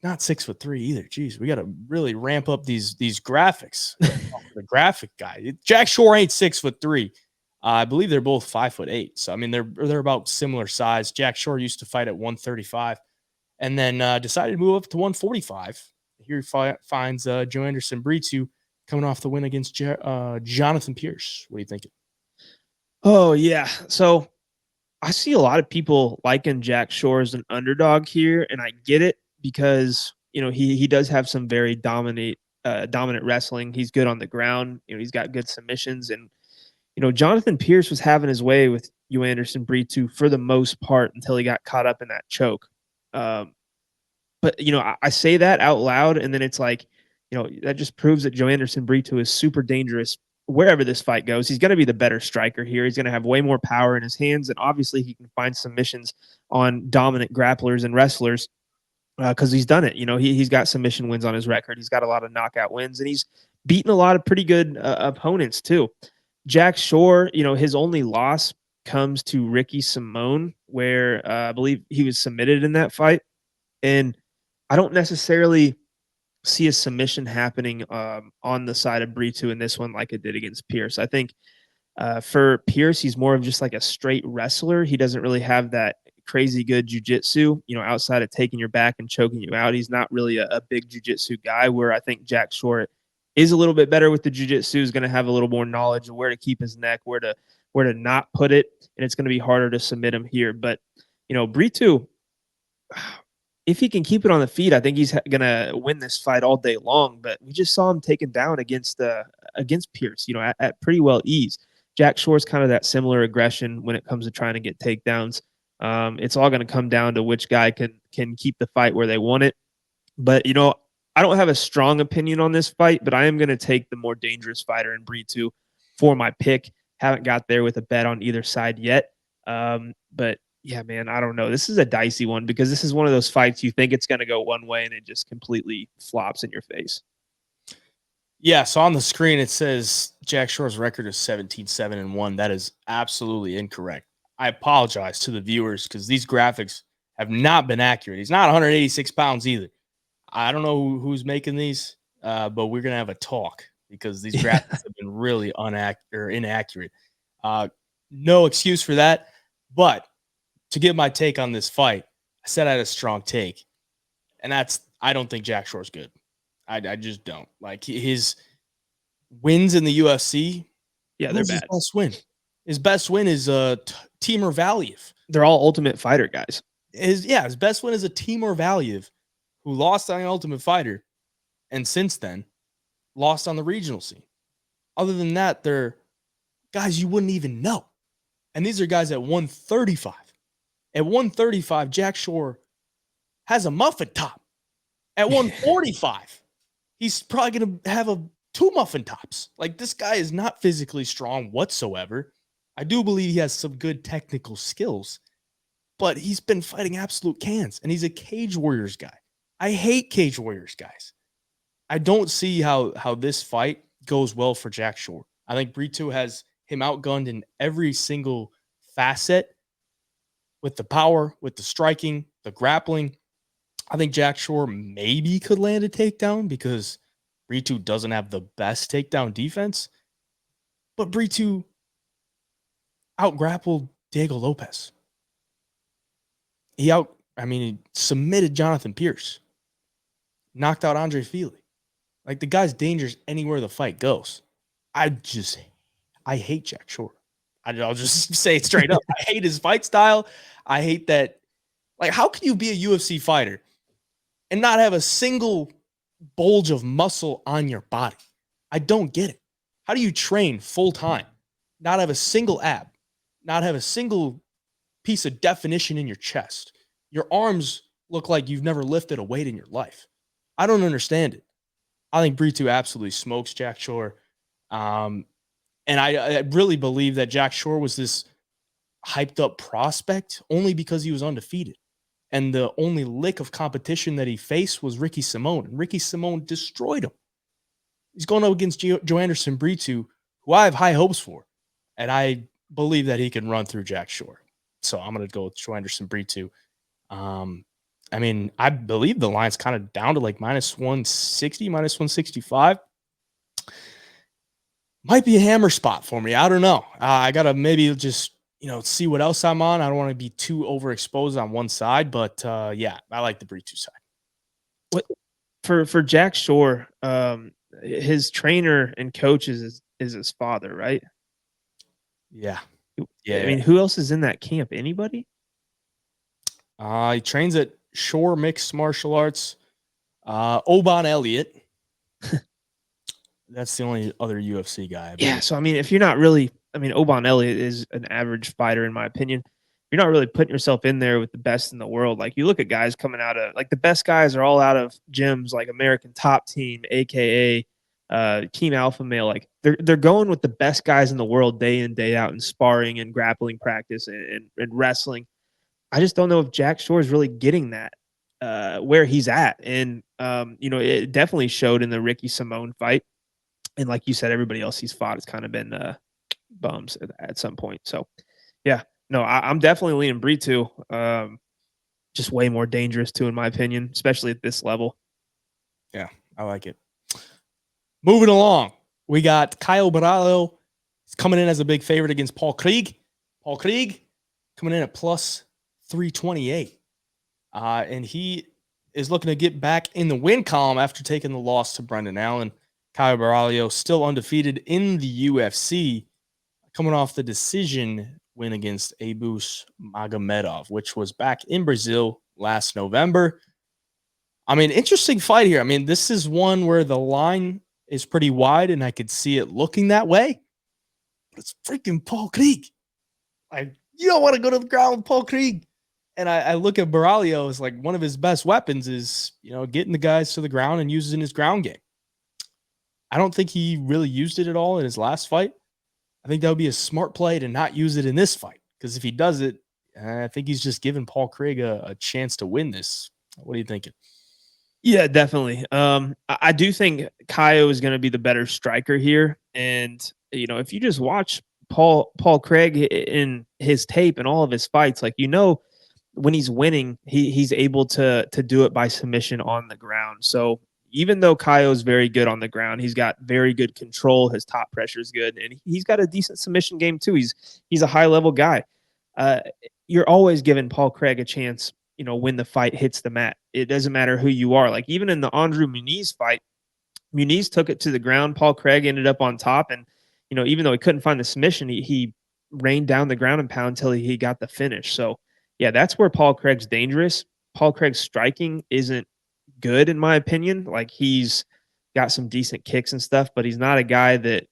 not 6'3" either. Jeez, we got to really ramp up these graphics. The graphic guy, Jack Shore ain't 6'3". I believe they're both 5'8". So I mean, they're about similar size. Jack Shore used to fight at 135, and then decided to move up to 145. Here he finds Joe Anderson Brito coming off the win against Jonathan Pierce. What are you thinking? Oh yeah. So I see a lot of people liking Jack Shore as an underdog here, and I get it because he does have some very dominant wrestling. He's good on the ground. He's got good submissions, and Jonathan Pierce was having his way with Anderson Brito for the most part until he got caught up in that choke. Um, but I say that out loud, and then it's like, that just proves that Anderson Brito is super dangerous wherever this fight goes. He's going to be the better striker here. He's going to have way more power in his hands, and obviously he can find submissions on dominant grapplers and wrestlers because he's done it. He's got submission wins on his record. He's got a lot of knockout wins, and he's beaten a lot of pretty good opponents too. Jack Shore, his only loss comes to Ricky Simone, where I believe he was submitted in that fight, and I don't necessarily see a submission happening on the side of Brito in this one like it did against Pierce. I think for Pierce, he's more of just like a straight wrestler. He doesn't really have that crazy good jujitsu, outside of taking your back and choking you out. He's not really a big jujitsu guy, where I think Jack Shore is a little bit better with the jujitsu, is going to have a little more knowledge of where to keep his neck, where to not put it, and it's going to be harder to submit him here. But Brito, if he can keep it on the feet, I think he's gonna win this fight all day long. But we just saw him taken down against Pierce, at pretty well ease. Jack Shore's kind of that similar aggression when it comes to trying to get takedowns. It's all going to come down to which guy can keep the fight where they want it. But I don't have a strong opinion on this fight, but I am going to take the more dangerous fighter in Brito for my pick. Haven't got there with a bet on either side yet. But yeah, man, I don't know. This is a dicey one because this is one of those fights you think it's going to go one way and it just completely flops in your face. Yeah, so on the screen it says Jack Shore's record is 17-7-1. That is absolutely incorrect. I apologize to the viewers because these graphics have not been accurate. He's not 186 pounds either. I don't know who's making these, but we're gonna have a talk because these graphics have been really inaccurate. No excuse for that. But to give my take on this fight, I said I had a strong take, and I don't think Jack Shore's good. I just don't. Like his wins in the UFC. Yeah, they're bad. His best win. His best win is Timur Valiev. They're all Ultimate Fighter guys. His best win is a Timur Valiev, who lost on the Ultimate Fighter, and since then lost on the regional scene. Other than that, they're guys you wouldn't even know. And these are guys at 135. At 135, Jack Shore has a muffin top. At 145, he's probably going to have two muffin tops. Like, this guy is not physically strong whatsoever. I do believe he has some good technical skills, but he's been fighting absolute cans, and he's a Cage Warriors guy. I hate Cage Warriors guys. I don't see how this fight goes well for Jack Shore. I think Brito has him outgunned in every single facet, with the power, with the striking, the grappling. I think Jack Shore maybe could land a takedown because Brito doesn't have the best takedown defense. But Brito out-grappled Diego Lopez. He submitted Jonathan Pierce. Knocked out Andre Fili. Like, the guy's dangerous anywhere the fight goes. I hate Jack Shore. I'll just say it straight up. I hate his fight style. I hate that. Like, how can you be a UFC fighter and not have a single bulge of muscle on your body? I don't get it. How do you train full time, not have a single ab, not have a single piece of definition in your chest? Your arms look like you've never lifted a weight in your life. I don't understand it. I think Brito absolutely smokes Jack Shore. And I really believe that Jack Shore was this hyped up prospect only because he was undefeated. And the only lick of competition that he faced was Ricky Simone. And Ricky Simone destroyed him. He's going up against Anderson Brito, who I have high hopes for. And I believe that he can run through Jack Shore. So I'm going to go with Anderson Brito. I believe the line's kind of down to like minus 160, minus 165. Might be a hammer spot for me. I don't know. I got to maybe just, see what else I'm on. I don't want to be too overexposed on one side, but yeah, I like the Brito side. What for Jack Shore, his trainer and coach is his father, right? Yeah. I Yeah. mean, who else is in that camp? Anybody? He trains at Shore Mixed Martial Arts. Oban Elliott. That's the only other UFC guy, I Yeah, believe. so I mean, if you're not really, I mean, Oban Elliott is an average fighter in my opinion. You're not really putting yourself in there with the best in the world. Like you look at guys coming out of like the best guys are all out of gyms like American Top Team, aka Team Alpha Male. Like they're going with the best guys in the world day in day out in sparring and grappling practice and wrestling. I just don't know if Jack Shore is really getting that where he's at, and it definitely showed in the Ricky Simone fight. And like you said, everybody else he's fought has kind of been bums at some point. So, yeah, no, I'm definitely leaning Brito. Just way more dangerous too, in my opinion, especially at this level. Yeah, I like it. Moving along, we got Kyle Borralho. He's coming in as a big favorite against Paul Craig. Paul Craig coming in at plus 328. And he is looking to get back in the win column after taking the loss to Brendan Allen. Kyle Borralho still undefeated in the UFC, coming off the decision win against Abus Magomedov, which was back in Brazil last November. I mean, interesting fight here. I mean, this is one where the line is pretty wide, and I could see it looking that way. But it's freaking Paul Craig. Like, you don't want to go to the ground with Paul Craig. And I look at Borralho as like one of his best weapons is, getting the guys to the ground and using his ground game. I don't think he really used it at all in his last fight. I think that would be a smart play to not use it in this fight. Because if he does it, I think he's just giving Paul Craig a chance to win this. What are you thinking? Yeah, definitely. I do think Kaio is going to be the better striker here, and if you just watch Paul Craig in his tape and all of his fights, like when he's winning, he's able to do it by submission on the ground. So even though Kaio is very good on the ground, he's got very good control. His top pressure is good, and he's got a decent submission game too. He's a high level guy. You're always giving Paul Craig a chance. When the fight hits the mat, it doesn't matter who you are. Like even in the Andrew Muniz fight, Muniz took it to the ground. Paul Craig ended up on top, and even though he couldn't find the submission, he rained down the ground and pound until he got the finish. So yeah, that's where Paul Craig's dangerous. Paul Craig's striking isn't good in my opinion. Like he's got some decent kicks and stuff, but he's not a guy that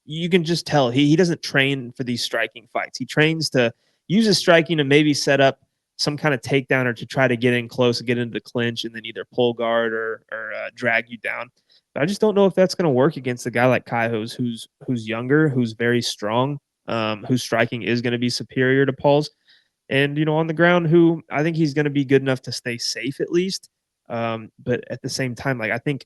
you can just tell he doesn't train for these striking fights. He trains to use his striking to maybe set up some kind of takedown or to try to get in close, get into the clinch, and then either pull guard or drag you down. But I just don't know if that's going to work against a guy like Kaios, who's younger, who's very strong, whose striking is going to be superior to Paul's, and on the ground, who I think he's going to be good enough to stay safe at least. But at the same time, like I think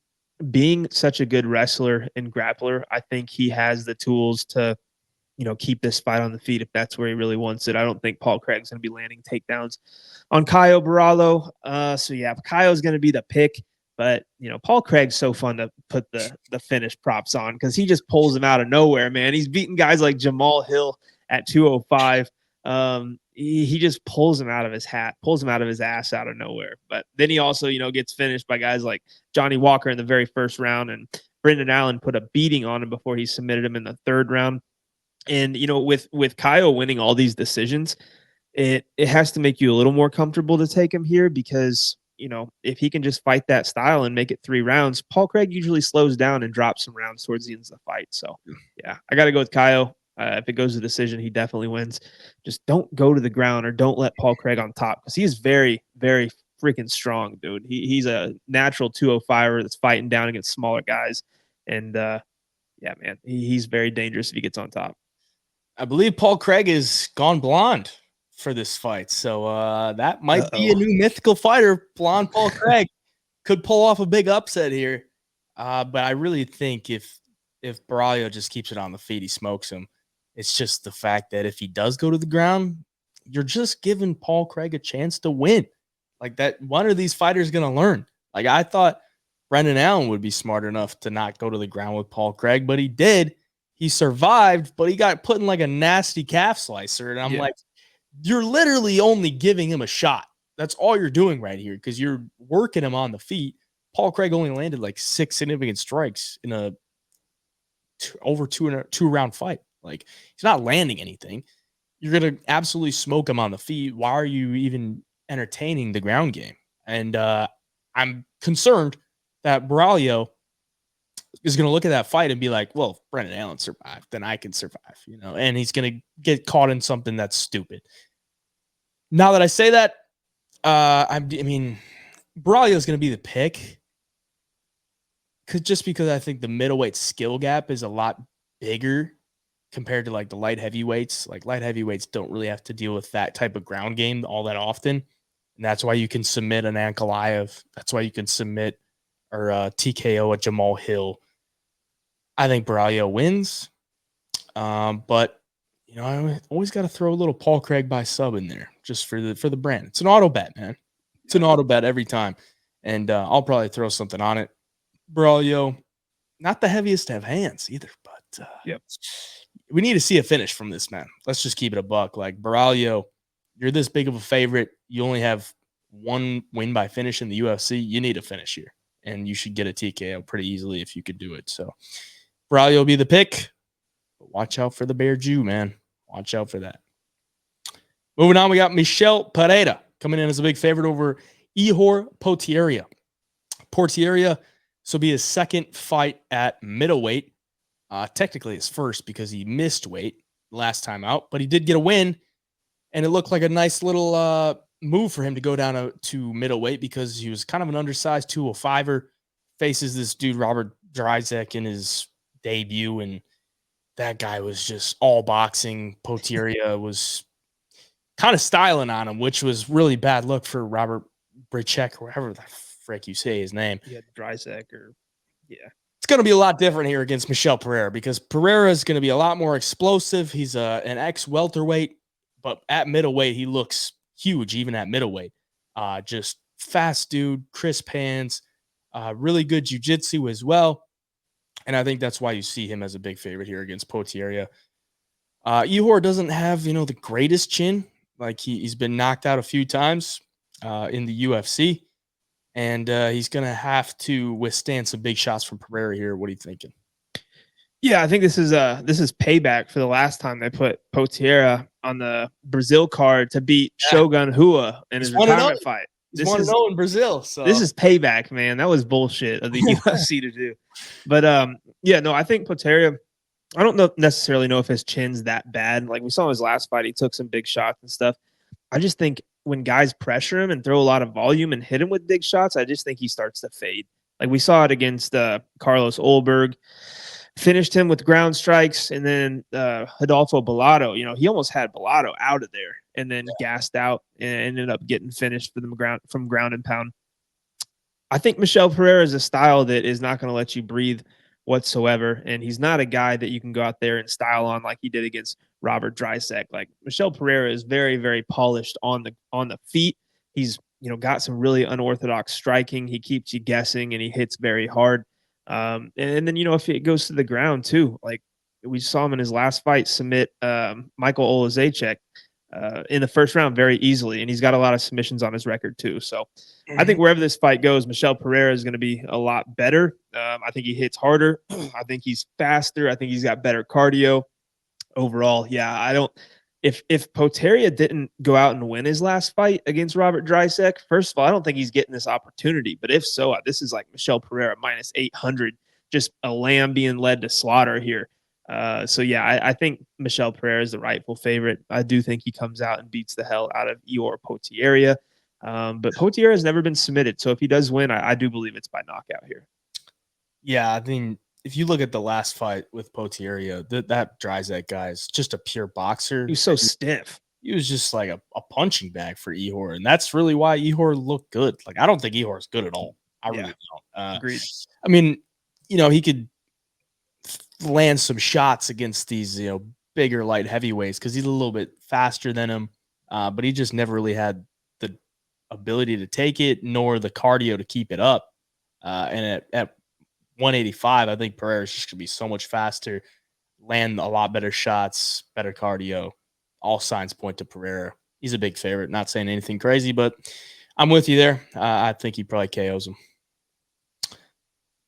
being such a good wrestler and grappler, I think he has the tools to keep this fight on the feet if that's where he really wants it. I don't think Paul Craig's going to be landing takedowns on Caio Borralho. So yeah, Caio's going to be the pick, but Paul Craig's so fun to put the finish props on because he just pulls him out of nowhere, man. He's beating guys like Jamal Hill at 205. He just pulls him out of his hat, pulls him out of his ass out of nowhere. But then he also, gets finished by guys like Johnny Walker in the very first round, and Brendan Allen put a beating on him before he submitted him in the third round. And with Kyle winning all these decisions, it has to make you a little more comfortable to take him here because if he can just fight that style and make it 3 rounds, Paul Craig usually slows down and drops some rounds towards the end of the fight. So yeah, I got to go with Kyle. If it goes to decision, he definitely wins. Just don't go to the ground or don't let Paul Craig on top because he is very, very freaking strong, dude. He's a natural 205er that's fighting down against smaller guys. And yeah, man, he's very dangerous if he gets on top. I believe Paul Craig is gone blonde for this fight. So that might be a new mythical fighter. Blonde Paul Craig could pull off a big upset here. But I really think if Borralho just keeps it on the feet, he smokes him. It's just the fact that if he does go to the ground, you're just giving Paul Craig a chance to win. Like that, one of these fighters is going to learn. Like I thought Brendan Allen would be smart enough to not go to the ground with Paul Craig, but he did. He survived, but he got put in like a nasty calf slicer. And I'm like, you're literally only giving him a shot. That's all you're doing right here because you're working him on the feet. Paul Craig only landed like 6 significant strikes in a over two round fight. Like, he's not landing anything. You're going to absolutely smoke him on the feet. Why are you even entertaining the ground game? And I'm concerned that Borralho is going to look at that fight and be like, well, if Brendan Allen survived, then I can survive, and he's going to get caught in something that's stupid. Now that I say that, I mean, Borralho is going to be the pick because I think the middleweight skill gap is a lot bigger compared to like the light heavyweights. Like, light heavyweights don't really have to deal with that type of ground game all that often. And that's why you can submit an Ankalaev. That's why you can submit or TKO a Jamal Hill. I think Borralho wins. But I always got to throw a little Paul Craig by sub in there just for the brand. It's an auto bet, man. It's an auto bet every time. And I'll probably throw something on it. Borralho, not the heaviest to have hands either, but we need to see a finish from this, man. Let's just keep it a buck. Like, Borralho, you're this big of a favorite. You only have one win by finish in the UFC. You need a finish here, and you should get a TKO pretty easily if you could do it. So Borralho will be the pick. But watch out for the Bear Jew, man. Watch out for that. Moving on, we got Michel Pereira coming in as a big favorite over Ihor Potieria. Potieria, this will be his second fight at middleweight. Technically his first because he missed weight last time out, but he did get a win, and it looked like a nice little move for him to go down to middleweight because he was kind of an undersized 205er, faces this dude Robert Erceg in his debut, and that guy was just all boxing. Potieria was kind of styling on him, which was really bad luck for Robert Brichek, or whatever the frick you say his name. Yeah, Dryzek or It's going to be a lot different here against Michel Pereira because Pereira is going to be a lot more explosive. He's an ex-welterweight, but at middleweight, he looks huge, even at middleweight. Just fast dude, crisp hands, really good jiu-jitsu as well. And I think that's why you see him as a big favorite here against Potieria. Ihor doesn't have, the greatest chin. Like, he's been knocked out a few times in the UFC. And he's going to have to withstand some big shots from Pereira here. What are you thinking? Yeah, I think this is payback for the last time they put Potieria on the Brazil card to beat Shogun Rua in his retirement fight. He's 1-0 in Brazil. So this is payback, man. That was bullshit of the UFC to do. But I think Potieria, I don't necessarily know if his chin's that bad. Like, we saw in his last fight, he took some big shots and stuff. I just think when guys pressure him and throw a lot of volume and hit him with big shots, I just think he starts to fade. Like, we saw it against Carlos Olberg, finished him with ground strikes, and then Rodolfo Bellato, he almost had Bellato out of there and then gassed out and ended up getting finished from ground and pound. I think Michel Pereira is a style that is not going to let you breathe whatsoever, and he's not a guy that you can go out there and style on like he did against Robert Dryzek. Like, Michel Pereira is very, very polished on the feet. He's got some really unorthodox striking. He keeps you guessing, and he hits very hard. And then if it goes to the ground too, like we saw him in his last fight submit Michael Olazejczyk in the first round very easily, and he's got a lot of submissions on his record too. So I think wherever this fight goes, Michel Pereira is going to be a lot better. I think he hits harder. I think he's faster. I think he's got better cardio overall. Yeah, I don't. If Potieria didn't go out and win his last fight against Robert Dryzek, first of all, I don't think he's getting this opportunity. But if so, this is like Michel Pereira minus 800, just a lamb being led to slaughter here. I think Michel Pereira is the rightful favorite. I do think he comes out and beats the hell out of Ihor Potieria. But Potieria has never been submitted. So if he does win, I do believe it's by knockout here. Yeah, I mean, if you look at the last fight with Potieria, that Dryzek guy is just a pure boxer. He was so stiff. He was just like a punching bag for Ihor, and that's really why Ihor looked good. Like, I don't think Ihor is good at all. I really don't. Agreed. I mean, he could land some shots against these, bigger light heavyweights because he's a little bit faster than him, but he just never really had the ability to take it nor the cardio to keep it up. And at 185, I think Pereira is just going to be so much faster, land a lot better shots, better cardio. All signs point to Pereira. He's a big favorite. Not saying anything crazy, but I'm with you there. I think he probably KOs him.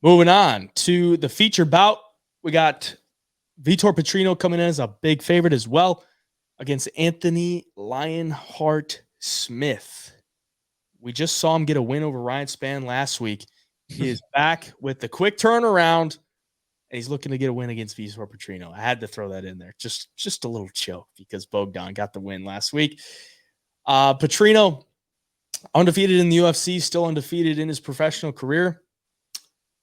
Moving on to the feature bout, we got Vitor Petrino coming in as a big favorite as well against Anthony Lionheart Smith. We just saw him get a win over Ryan Spann last week. He is back with the quick turnaround, and he's looking to get a win against Vitor Petrino. I had to throw that in there. Just a little joke because Bogdan got the win last week. Petrino, undefeated in the UFC, still undefeated in his professional career.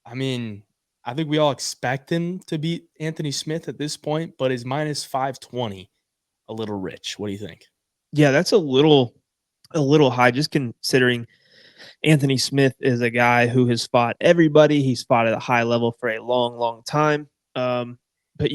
I mean, I think we all expect him to beat Anthony Smith at this point, but is minus 520 a little rich. What do you think? Yeah, that's a little high, just considering Anthony Smith is a guy who has fought everybody. He's fought at a high level for a long time. But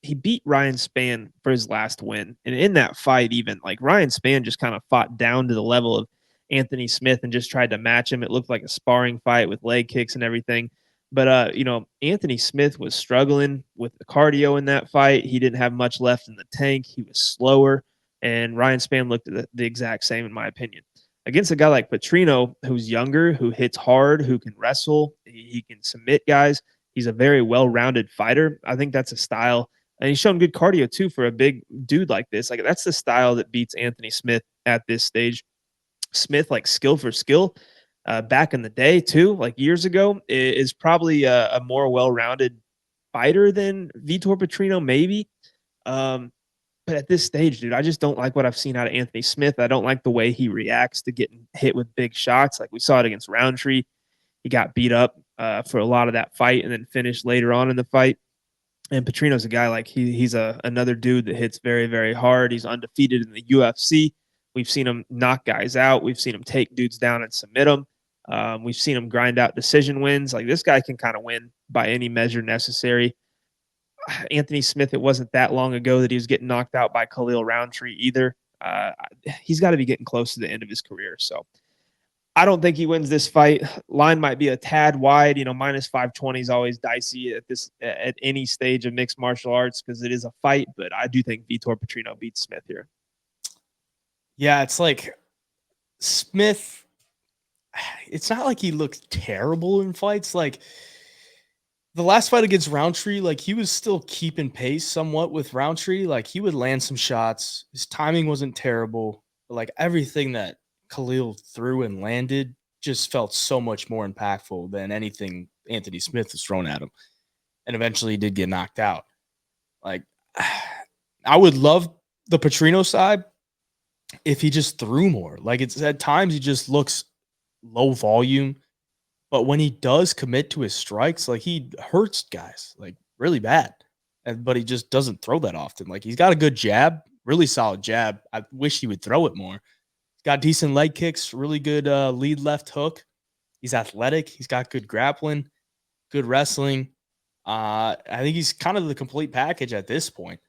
he beat Ryan Spann for his last win. And in that fight, even like Ryan Spann just kind of fought down to the level of Anthony Smith and just tried to match him. It looked like a sparring fight with leg kicks and everything. But Anthony Smith was struggling with the cardio in that fight. He didn't have much left in the tank. He was slower. And Ryan Spann looked at the exact same, in my opinion. Against a guy like Petrino, who's younger, who hits hard, who can wrestle, he can submit guys. He's a very well-rounded fighter. I think that's a style. And he's shown good cardio too for a big dude like this. Like, that's the style that beats Anthony Smith at this stage. Smith, like skill for skill, back in the day too, like years ago, is probably a more well-rounded fighter than Vitor Petrino, maybe. But at this stage, dude, I just don't like what I've seen out of Anthony Smith. I don't like the way he reacts to getting hit with big shots. Like we saw it against Roundtree. He got beat up for a lot of that fight and then finished later on in the fight. And Petrino's a guy like he's another dude that hits very hard. He's undefeated in the UFC. We've seen him knock guys out. We've seen him take dudes down and submit them. We've seen him grind out decision wins. Like, this guy can kind of win by any measure necessary. Anthony Smith, it wasn't that long ago that he was getting knocked out by Khalil Roundtree either. He's got to be getting close to the end of his career. So I don't think he wins this fight. Line might be a tad wide. Minus 520 is always dicey at any stage of mixed martial arts because it is a fight. But I do think Vitor Petrino beats Smith here. Yeah, it's like Smith. It's not like he looked terrible in fights. Like, the last fight against Roundtree, like, he was still keeping pace somewhat with Roundtree. Like, he would land some shots. His timing wasn't terrible. But, like, everything that Khalil threw and landed just felt so much more impactful than anything Anthony Smith was thrown at him. And eventually he did get knocked out. Like, I would love the Petrino side if he just threw more. Like, it's at times he just looks low volume. But when he does commit to his strikes, like, he hurts guys, like, really bad. But he just doesn't throw that often. Like, he's got a good jab, really solid jab. I wish he would throw it more. He's got decent leg kicks, really good lead left hook. He's athletic. He's got good grappling, good wrestling. I think he's kind of the complete package at this point.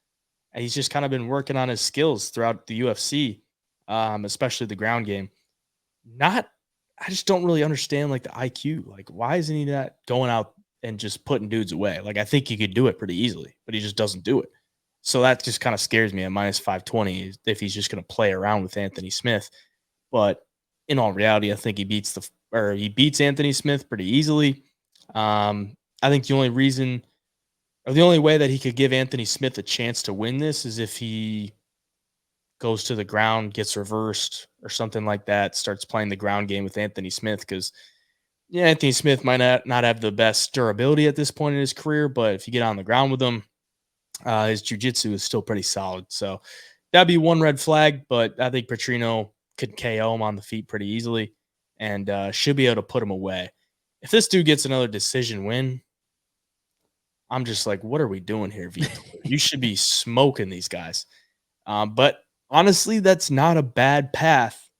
And he's just kind of been working on his skills throughout the UFC, especially the ground game. I just don't really understand, like, the IQ. Like, why isn't he not going out and just putting dudes away? Like, I think he could do it pretty easily, but he just doesn't do it. So that just kind of scares me at minus 520 if he's just going to play around with Anthony Smith. But in all reality, I think he beats Anthony Smith pretty easily. I think the only way that he could give Anthony Smith a chance to win this is if he goes to the ground, gets reversed or something like that, starts playing the ground game with Anthony Smith. Because, yeah, Anthony Smith might not have the best durability at this point in his career, but if you get on the ground with him, his jiu-jitsu is still pretty solid. So that'd be one red flag, but I think Petrino could KO him on the feet pretty easily and should be able to put him away. If this dude gets another decision win, I'm just like, what are we doing here, Vitor? You should be smoking these guys. But honestly, that's not a bad path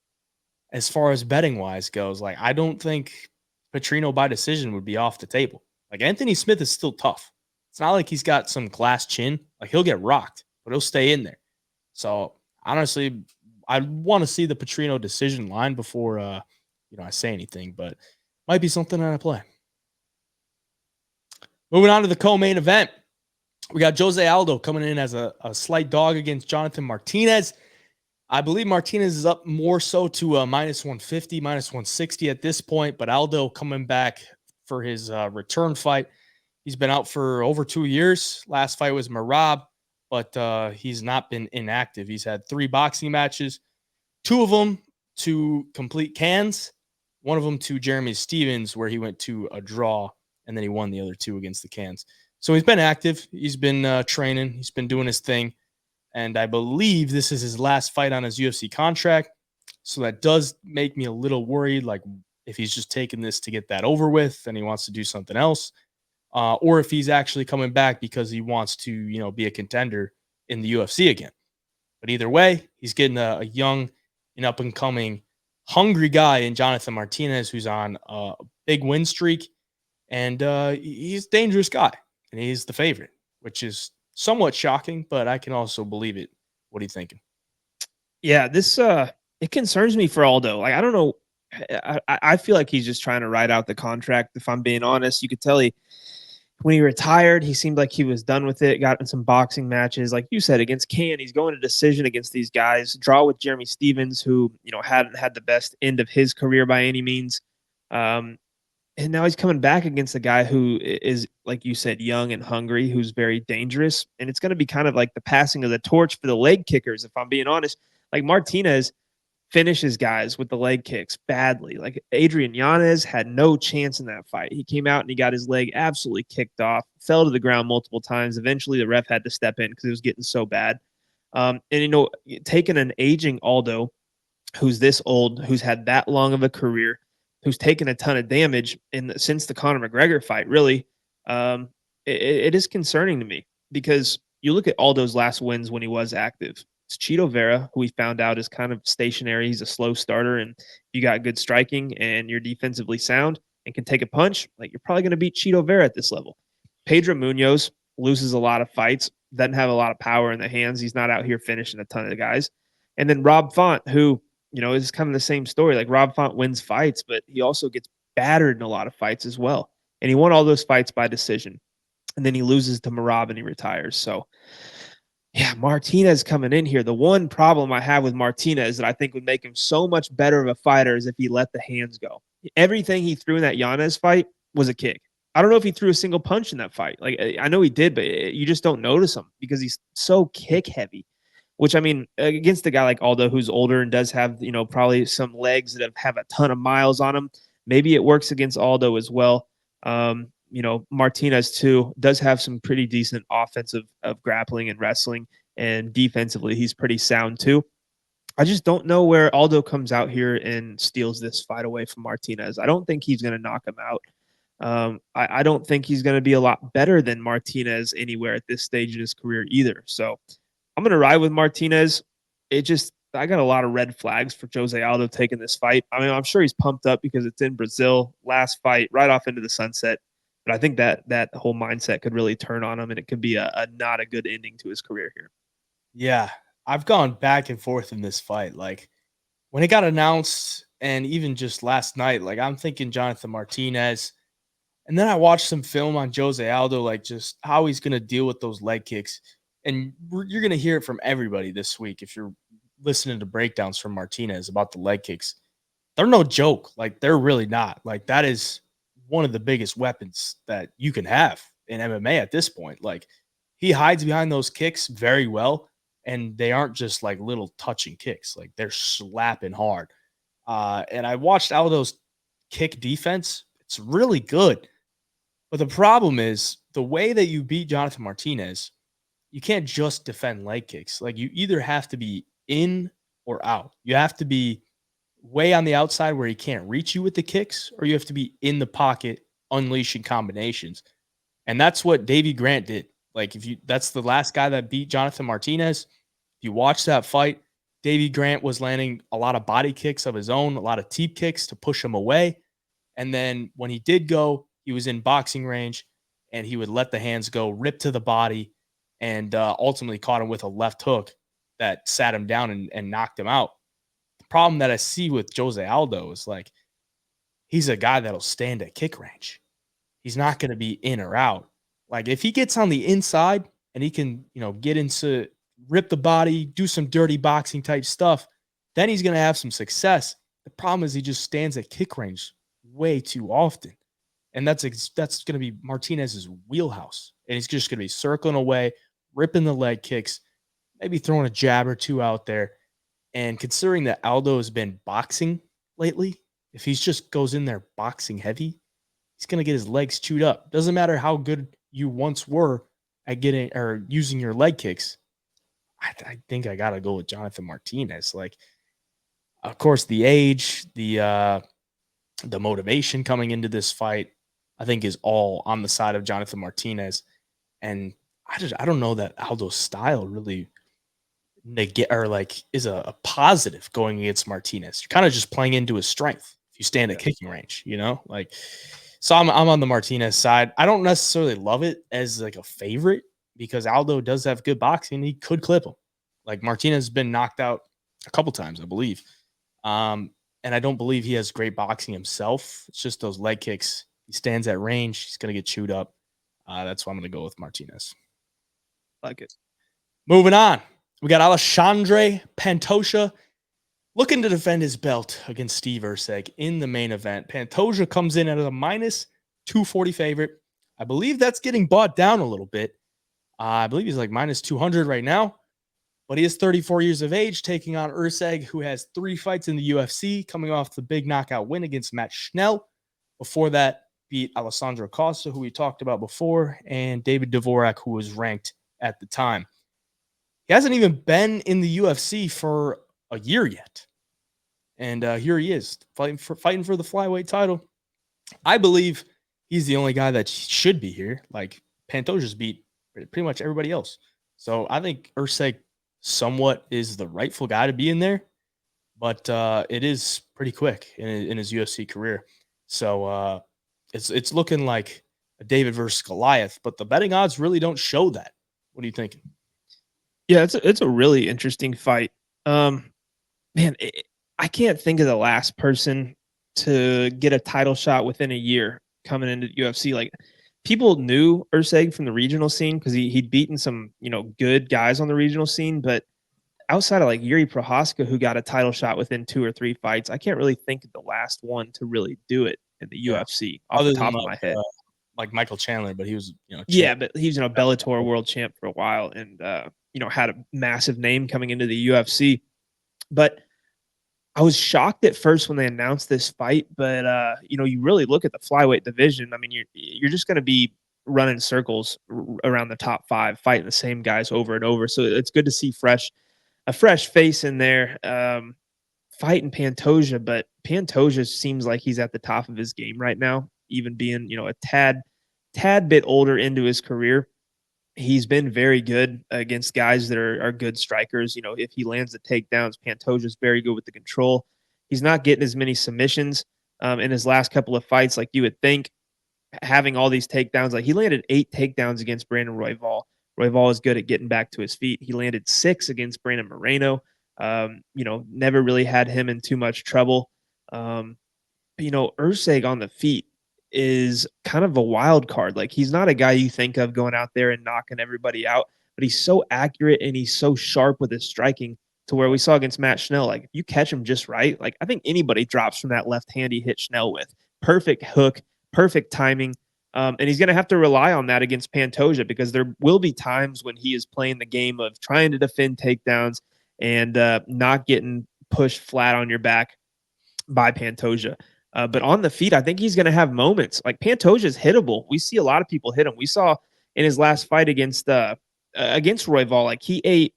as far as betting wise goes. Like, I don't think Petrino by decision would be off the table. Like, Anthony Smith is still tough. It's not like he's got some glass chin. Like, he'll get rocked, but he'll stay in there. So honestly, I want to see the Petrino decision line before I say anything, but might be something that I play. Moving on to the co-main event. We got Jose Aldo coming in as a slight dog against Jonathan Martinez. I believe Martinez is up more so to minus 150, minus 160 at this point, but Aldo coming back for his return fight. He's been out for over 2 years. Last fight was Marab, but he's not been inactive. He's had 3 boxing matches, 2 of them to complete cans, one of them to Jeremy Stevens, where he went to a draw, and then he won the other 2 against the cans. So he's been active. He's been training. He's been doing his thing. And I believe this is his last fight on his UFC contract. So that does make me a little worried, like if he's just taking this to get that over with and he wants to do something else, or if he's actually coming back because he wants to, be a contender in the UFC again. But either way, he's getting a young and up and coming hungry guy in Jonathan Martinez, who's on a big win streak. And he's a dangerous guy. And he's the favorite, which is somewhat shocking, but I can also believe it. What are you thinking? Yeah, this it concerns me for Aldo. Like, I don't know. I feel like he's just trying to ride out the contract. If I'm being honest, you could tell when he retired, he seemed like he was done with it. Got in some boxing matches, like you said, against Can. He's going to decision against these guys. Draw with Jeremy Stevens, who hadn't had the best end of his career by any means. And now he's coming back against a guy who is, like you said, young and hungry, who's very dangerous. And it's going to be kind of like the passing of the torch for the leg kickers, if I'm being honest. Like, Martinez finishes guys with the leg kicks badly. Like, Adrian Yanez had no chance in that fight. He came out and he got his leg absolutely kicked off, fell to the ground multiple times. Eventually, the ref had to step in because it was getting so bad. And, taking an aging Aldo, who's this old, who's had that long of a career, who's taken a ton of damage since the Conor McGregor fight, really, it is concerning to me because you look at Aldo's last wins when he was active. It's Chito Vera, who we found out is kind of stationary. He's a slow starter, and you got good striking and you're defensively sound and can take a punch, like, you're probably going to beat Chito Vera at this level. Pedro Munoz loses a lot of fights, doesn't have a lot of power in the hands. He's not out here finishing a ton of the guys. And then Rob Font, who it's kind of the same story. Like, Rob Font wins fights, but he also gets battered in a lot of fights as well. And he won all those fights by decision. And then he loses to Marab and he retires. So, yeah, Martinez coming in here. The one problem I have with Martinez that I think would make him so much better of a fighter is if he let the hands go. Everything he threw in that Yanez fight was a kick. I don't know if he threw a single punch in that fight. Like, I know he did, but you just don't notice him because he's so kick heavy. Which, I mean, against a guy like Aldo, who's older and does have, probably some legs that have a ton of miles on them, maybe it works against Aldo as well. Martinez, too, does have some pretty decent offensive of grappling and wrestling, and defensively, he's pretty sound, too. I just don't know where Aldo comes out here and steals this fight away from Martinez. I don't think he's going to knock him out. I don't think he's going to be a lot better than Martinez anywhere at this stage in his career either. So, I'm going to ride with Martinez. I got a lot of red flags for Jose Aldo taking this fight. I mean, I'm sure he's pumped up because it's in Brazil, last fight, right off into the sunset. But I think that whole mindset could really turn on him, and it could be a not a good ending to his career here. Yeah, I've gone back and forth in this fight. Like, when it got announced, and even just last night, like, I'm thinking Jonathan Martinez. And then I watched some film on Jose Aldo, like, just how he's going to deal with those leg kicks. And you're going to hear it from everybody this week if you're listening to breakdowns from Martinez about the leg kicks. They're no joke. Like, they're really not. Like, that is one of the biggest weapons that you can have in MMA at this point. Like, he hides behind those kicks very well, and they aren't just like little touching kicks. Like, they're slapping hard. And I watched Aldo's kick defense. It's really good. But the problem is the way that you beat Jonathan Martinez, you can't just defend leg kicks. Like, you either have to be in or out. You have to be way on the outside where he can't reach you with the kicks, or you have to be in the pocket unleashing combinations. And that's what Davey Grant did. Like, that's the last guy that beat Jonathan Martinez. If you watch that fight, Davey Grant was landing a lot of body kicks of his own, a lot of teep kicks to push him away. And then when he did go, he was in boxing range, and he would let the hands go, rip to the body, and ultimately caught him with a left hook that sat him down and knocked him out. The problem that I see with Jose Aldo is, like, he's a guy that'll stand at kick range. He's not going to be in or out. Like, if he gets on the inside and he can, get into rip the body, do some dirty boxing type stuff, then he's going to have some success. The problem is he just stands at kick range way too often. And that's going to be Martinez's wheelhouse. And he's just going to be circling away, ripping the leg kicks, maybe throwing a jab or two out there. And considering that Aldo has been boxing lately, if he just goes in there boxing heavy, he's going to get his legs chewed up. Doesn't matter how good you once were at getting or using your leg kicks. I think I got to go with Jonathan Martinez. Like, of course, the age, the motivation coming into this fight, I think is all on the side of Jonathan Martinez. And I don't know that Aldo's style really is a positive going against Martinez. You're kind of just playing into his strength if you stand at kicking range, like. So I'm on the Martinez side. I don't necessarily love it as like a favorite because Aldo does have good boxing. He could clip him. Like Martinez has been knocked out a couple times, I believe. And I don't believe he has great boxing himself. It's just those leg kicks. He stands at range. He's going to get chewed up. That's why I'm going to go with Martinez. Like it. Moving on. We got Alexandre Pantoja looking to defend his belt against Steve Erceg in the main event. Pantoja comes in at a minus 240 favorite. I believe that's getting bought down a little bit. I believe he's like minus 200 right now. But he is 34 years of age, taking on Erceg, who has 3 fights in the UFC, coming off the big knockout win against Matt Schnell. Before that, beat Alessandro Costa, who we talked about before, and David Dvorak, who was ranked at the time. He hasn't even been in the UFC for a year yet. And here he is, fighting for the flyweight title. I believe he's the only guy that should be here. Like, Pantoja's beat pretty much everybody else. So I think Erceg somewhat is the rightful guy to be in there, but it is pretty quick in his UFC career. So it's looking like a David versus Goliath, but the betting odds really don't show that. What are you thinking? Yeah, it's a really interesting fight. Man, I can't think of the last person to get a title shot within a year coming into the UFC. Like, people knew Erceg from the regional scene because he'd beaten some, good guys on the regional scene. But outside of like Yuri Prohaska, who got a title shot within 2 or 3 fights, I can't really think of the last one to really do it in the UFC off the top of my head. Like Michael Chandler, but he was, yeah, but he's Bellator world champ for a while and had a massive name coming into the UFC. But I was shocked at first when they announced this fight, but you really look at the flyweight division. I mean, you're just going to be running circles around the top 5, fighting the same guys over and over. So it's good to see a fresh face in there, fighting Pantoja. But Pantoja seems like he's at the top of his game right now, even being a tad bit older into his career. He's been very good against guys that are good strikers. If he lands the takedowns, Pantoja's very good with the control. He's not getting as many submissions in his last couple of fights like you would think, having all these takedowns. Like, he landed 8 takedowns against Brandon Royval. Royval is good at getting back to his feet. He landed 6 against Brandon Moreno. Never really had him in too much trouble. Erceg on the feet is kind of a wild card. Like, he's not a guy you think of going out there and knocking everybody out, but he's so accurate and he's so sharp with his striking to where we saw against Matt Schnell. Like, if you catch him just right, like, I think anybody drops from that left hand he hit Schnell with. Perfect hook, perfect timing. And he's going to have to rely on that against Pantoja because there will be times when he is playing the game of trying to defend takedowns and not getting pushed flat on your back by Pantoja. But on the feet, I think he's going to have moments. Like, Pantoja's hittable. We see a lot of people hit him. We saw in his last fight against Royval, like, he ate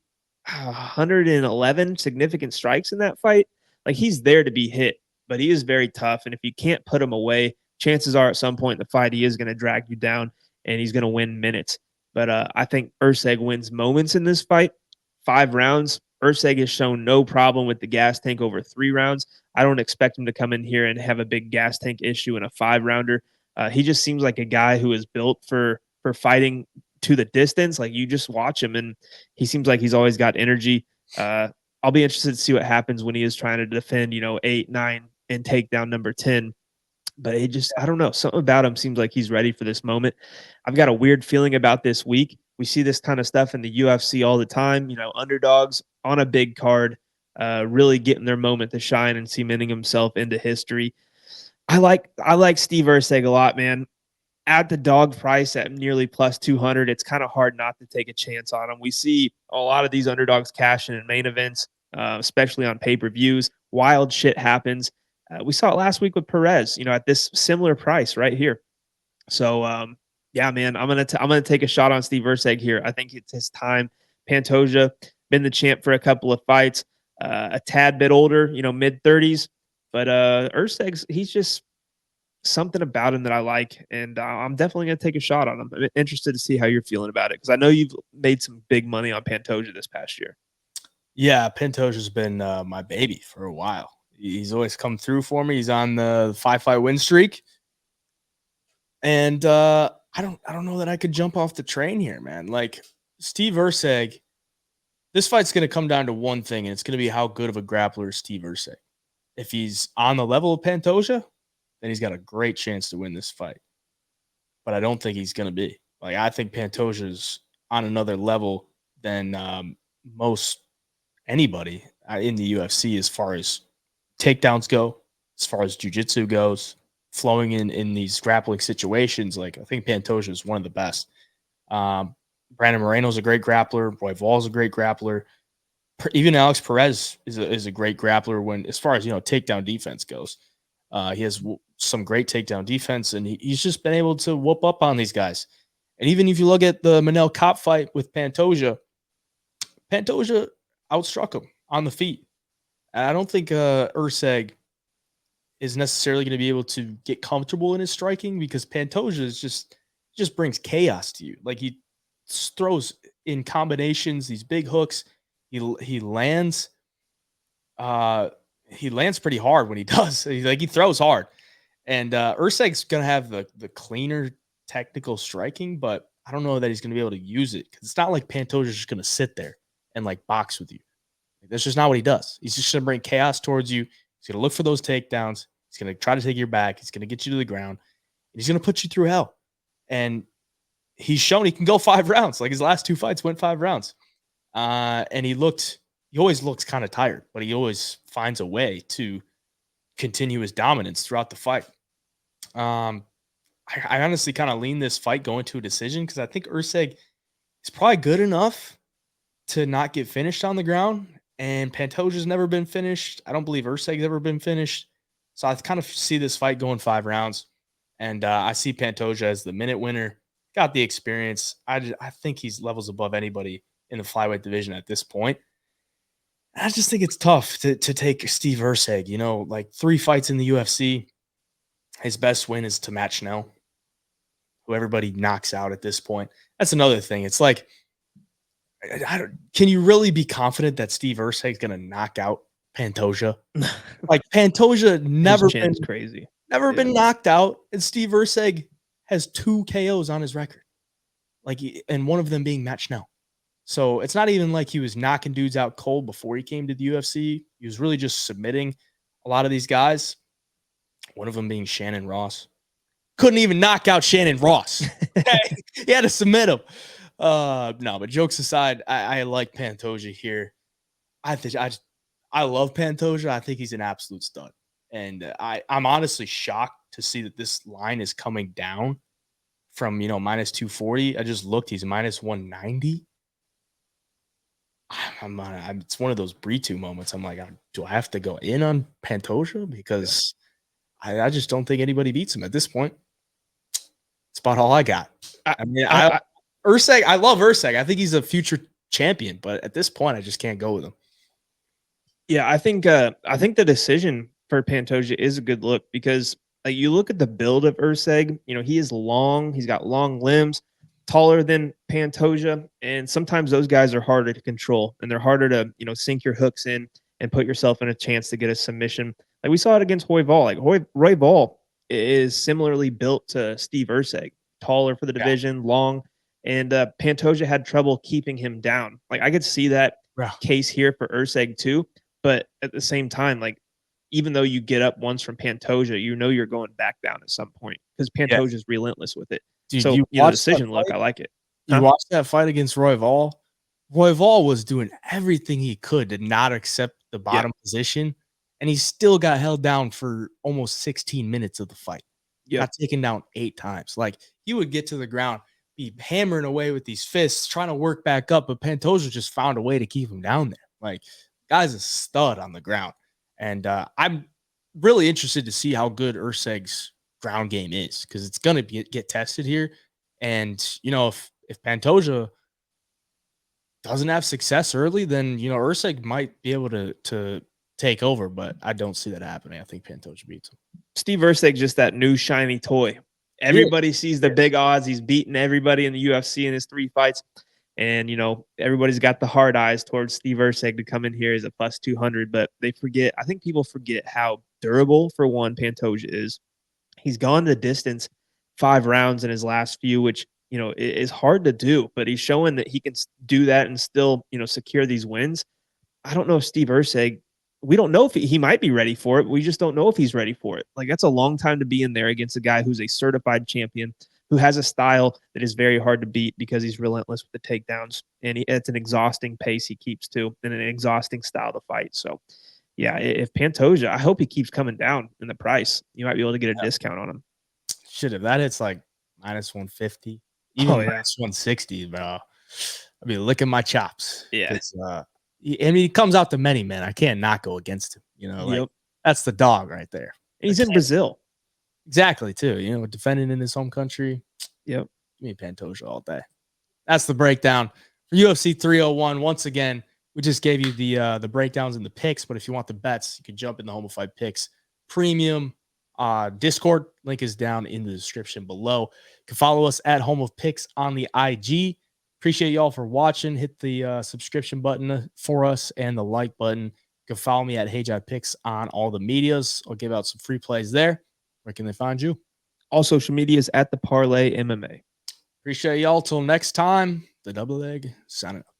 111 significant strikes in that fight. Like, he's there to be hit, but he is very tough. And if you can't put him away, chances are at some point in the fight, he is going to drag you down and he's going to win minutes. But I think Erceg wins moments in this fight. 5 rounds. Erceg has shown no problem with the gas tank over 3 rounds. I don't expect him to come in here and have a big gas tank issue in a 5-rounder. He just seems like a guy who is built for fighting to the distance. Like, you just watch him, and he seems like he's always got energy. I'll be interested to see what happens when he is trying to defend, 8, 9, and take down number 10. But I don't know. Something about him seems like he's ready for this moment. I've got a weird feeling about this week. We see this kind of stuff in the UFC all the time. Underdogs on a big card, really getting their moment to shine and cementing himself into history. I like Steve Erceg a lot, man. At the dog price at nearly plus 200, it's kind of hard not to take a chance on him. We see a lot of these underdogs cashing in main events, especially on pay-per-views. Wild shit happens. We saw it last week with Perez, at this similar price right here. So, yeah, man, I'm gonna take a shot on Steve Erceg here. I think it's his time. Pantoja been the champ for a couple of fights, a tad bit older, mid-30s, but Erceg's he's just something about him that I like, and I'm definitely going to take a shot on him. I'm interested to see how you're feeling about it because I know you've made some big money on Pantoja this past year. Yeah, Pantoja's been my baby for a while. He's always come through for me. He's on the 5-fight win streak, and I don't know that I could jump off the train here, man. Like Steve Erceg, this fight's going to come down to one thing, and it's going to be how good of a grappler is Steve Erceg. If he's on the level of Pantoja, then he's got a great chance to win this fight. But I don't think he's going to be. Like, I think Pantoja's on another level than most anybody in the UFC as far as takedowns go, as far as jiu-jitsu goes, flowing in these grappling situations. Like, I think Pantoja is one of the best. Brandon Moreno's a great grappler. Royval's a great grappler. Even Alex Perez is a great grappler when, as far as, takedown defense goes. He has some great takedown defense, and he's just been able to whoop up on these guys. And even if you look at the Manel Kape fight with Pantoja outstruck him on the feet. And I don't think Erceg is necessarily going to be able to get comfortable in his striking because Pantoja is just brings chaos to you. Like, he throws in combinations, these big hooks. He lands. He lands pretty hard when he does. He throws hard. And Erceg's going to have the cleaner technical striking, but I don't know that he's going to be able to use it because it's not like Pantoja's just going to sit there and box with you. That's just not what he does. He's just going to bring chaos towards you. He's going to look for those takedowns. He's going to try to take your back. He's going to get you to the ground. And he's going to put you through hell. And he's shown he can go 5 rounds. Like, his last 2 fights went 5 rounds. And he always looks kind of tired, but he always finds a way to continue his dominance throughout the fight. I honestly kind of lean this fight going to a decision because I think Erceg is probably good enough to not get finished on the ground, and Pantoja's never been finished. I don't believe Erceg's ever been finished. So I kind of see this fight going 5 rounds, and I see Pantoja as the minute winner. Got the experience. I think he's levels above anybody in the flyweight division at this point. I just think it's tough to take Steve Erceg. 3 fights in the UFC. His best win is to Matt Schnell, who everybody knocks out at this point. That's another thing. It's like, can you really be confident that Steve Erceg is going to knock out Pantoja? Pantoja never been knocked out, and Steve Erceg has 2 KOs on his record. And one of them being Matt Schnell. So it's not even like he was knocking dudes out cold before he came to the UFC. He was really just submitting a lot of these guys. One of them being Shannon Ross. Couldn't even knock out Shannon Ross. He had to submit him. No, but jokes aside, I like Pantoja here. I love Pantoja. I think he's an absolute stud. And I'm honestly shocked to see that this line is coming down from, minus 240. I just looked. He's minus 190. It's one of those Brito moments. I'm like, do I have to go in on Pantoja? Because I just don't think anybody beats him at this point. It's about all I got. Erceg, I love Erceg. I think he's a future champion, but at this point, I just can't go with him. Yeah, I think the decision for Pantoja is a good look because you look at the build of Erceg. He is long. He's got long limbs, taller than Pantoja, and sometimes those guys are harder to control, and they're harder to sink your hooks in and put yourself in a chance to get a submission. Like we saw it against Royval. Royval is similarly built to Steve Erceg, taller for the division, long, and Pantoja had trouble keeping him down. I could see that case here for Erceg too, but at the same time, even though you get up once from Pantoja, you're going back down at some point because Pantoja is relentless with it. Dude, so the decision look, I like it. You watched that fight against Royval? Royval was doing everything he could to not accept the bottom position, and he still got held down for almost 16 minutes of the fight. Got taken down 8 times. Like, he would get to the ground, be hammering away with these fists, trying to work back up, but Pantoja just found a way to keep him down there. Like, guy's a stud on the ground. And I'm really interested to see how good Erceg's ground game is, because it's going to get tested here. And, you know, if Pantoja doesn't have success early, then, you know, Erceg might be able to take over, but I don't see that happening. I think Pantoja beats him. Steve Erceg, just that new shiny toy. Everybody sees the big odds. He's beaten everybody in the UFC in his 3 fights. And, you know, everybody's got the hard eyes towards Steve Erceg to come in here as a plus 200, but they forget. I think people forget how durable, for one, Pantoja is. He's gone the distance 5 rounds in his last few, which, you know, is hard to do, but he's showing that he can do that and still, you know, secure these wins. I don't know if Steve Erceg, we don't know if he might be ready for it. We just don't know if he's ready for it. Like, that's a long time to be in there against a guy who's a certified champion, who has a style that is very hard to beat because he's relentless with the takedowns. And it's an exhausting pace he keeps to, and an exhausting style to fight. So, yeah, if Pantoja, I hope he keeps coming down in the price. You might be able to get a discount on him. Shit, if that hits like minus 150, even minus 160, bro, I'd be licking my chops. Yeah. I mean, he comes out to many, man. I can't not go against him. You know, like, that's the dog right there. And he's in Brazil. Exactly, too. You know, defending in his home country. Yep. Give me Pantoja all day. That's the breakdown for UFC 301. Once again, we just gave you the breakdowns and the picks, but if you want the bets, you can jump in the Home of Fight Picks Premium Discord. Link is down in the description below. You can follow us at Home of Picks on the IG. Appreciate y'all for watching. Hit the subscription button for us and the like button. You can follow me at HOF Picks on all the medias. I'll give out some free plays there. Where can they find you? All social medias at the Parlay MMA. Appreciate y'all. Till next time, the Double Leg signing up.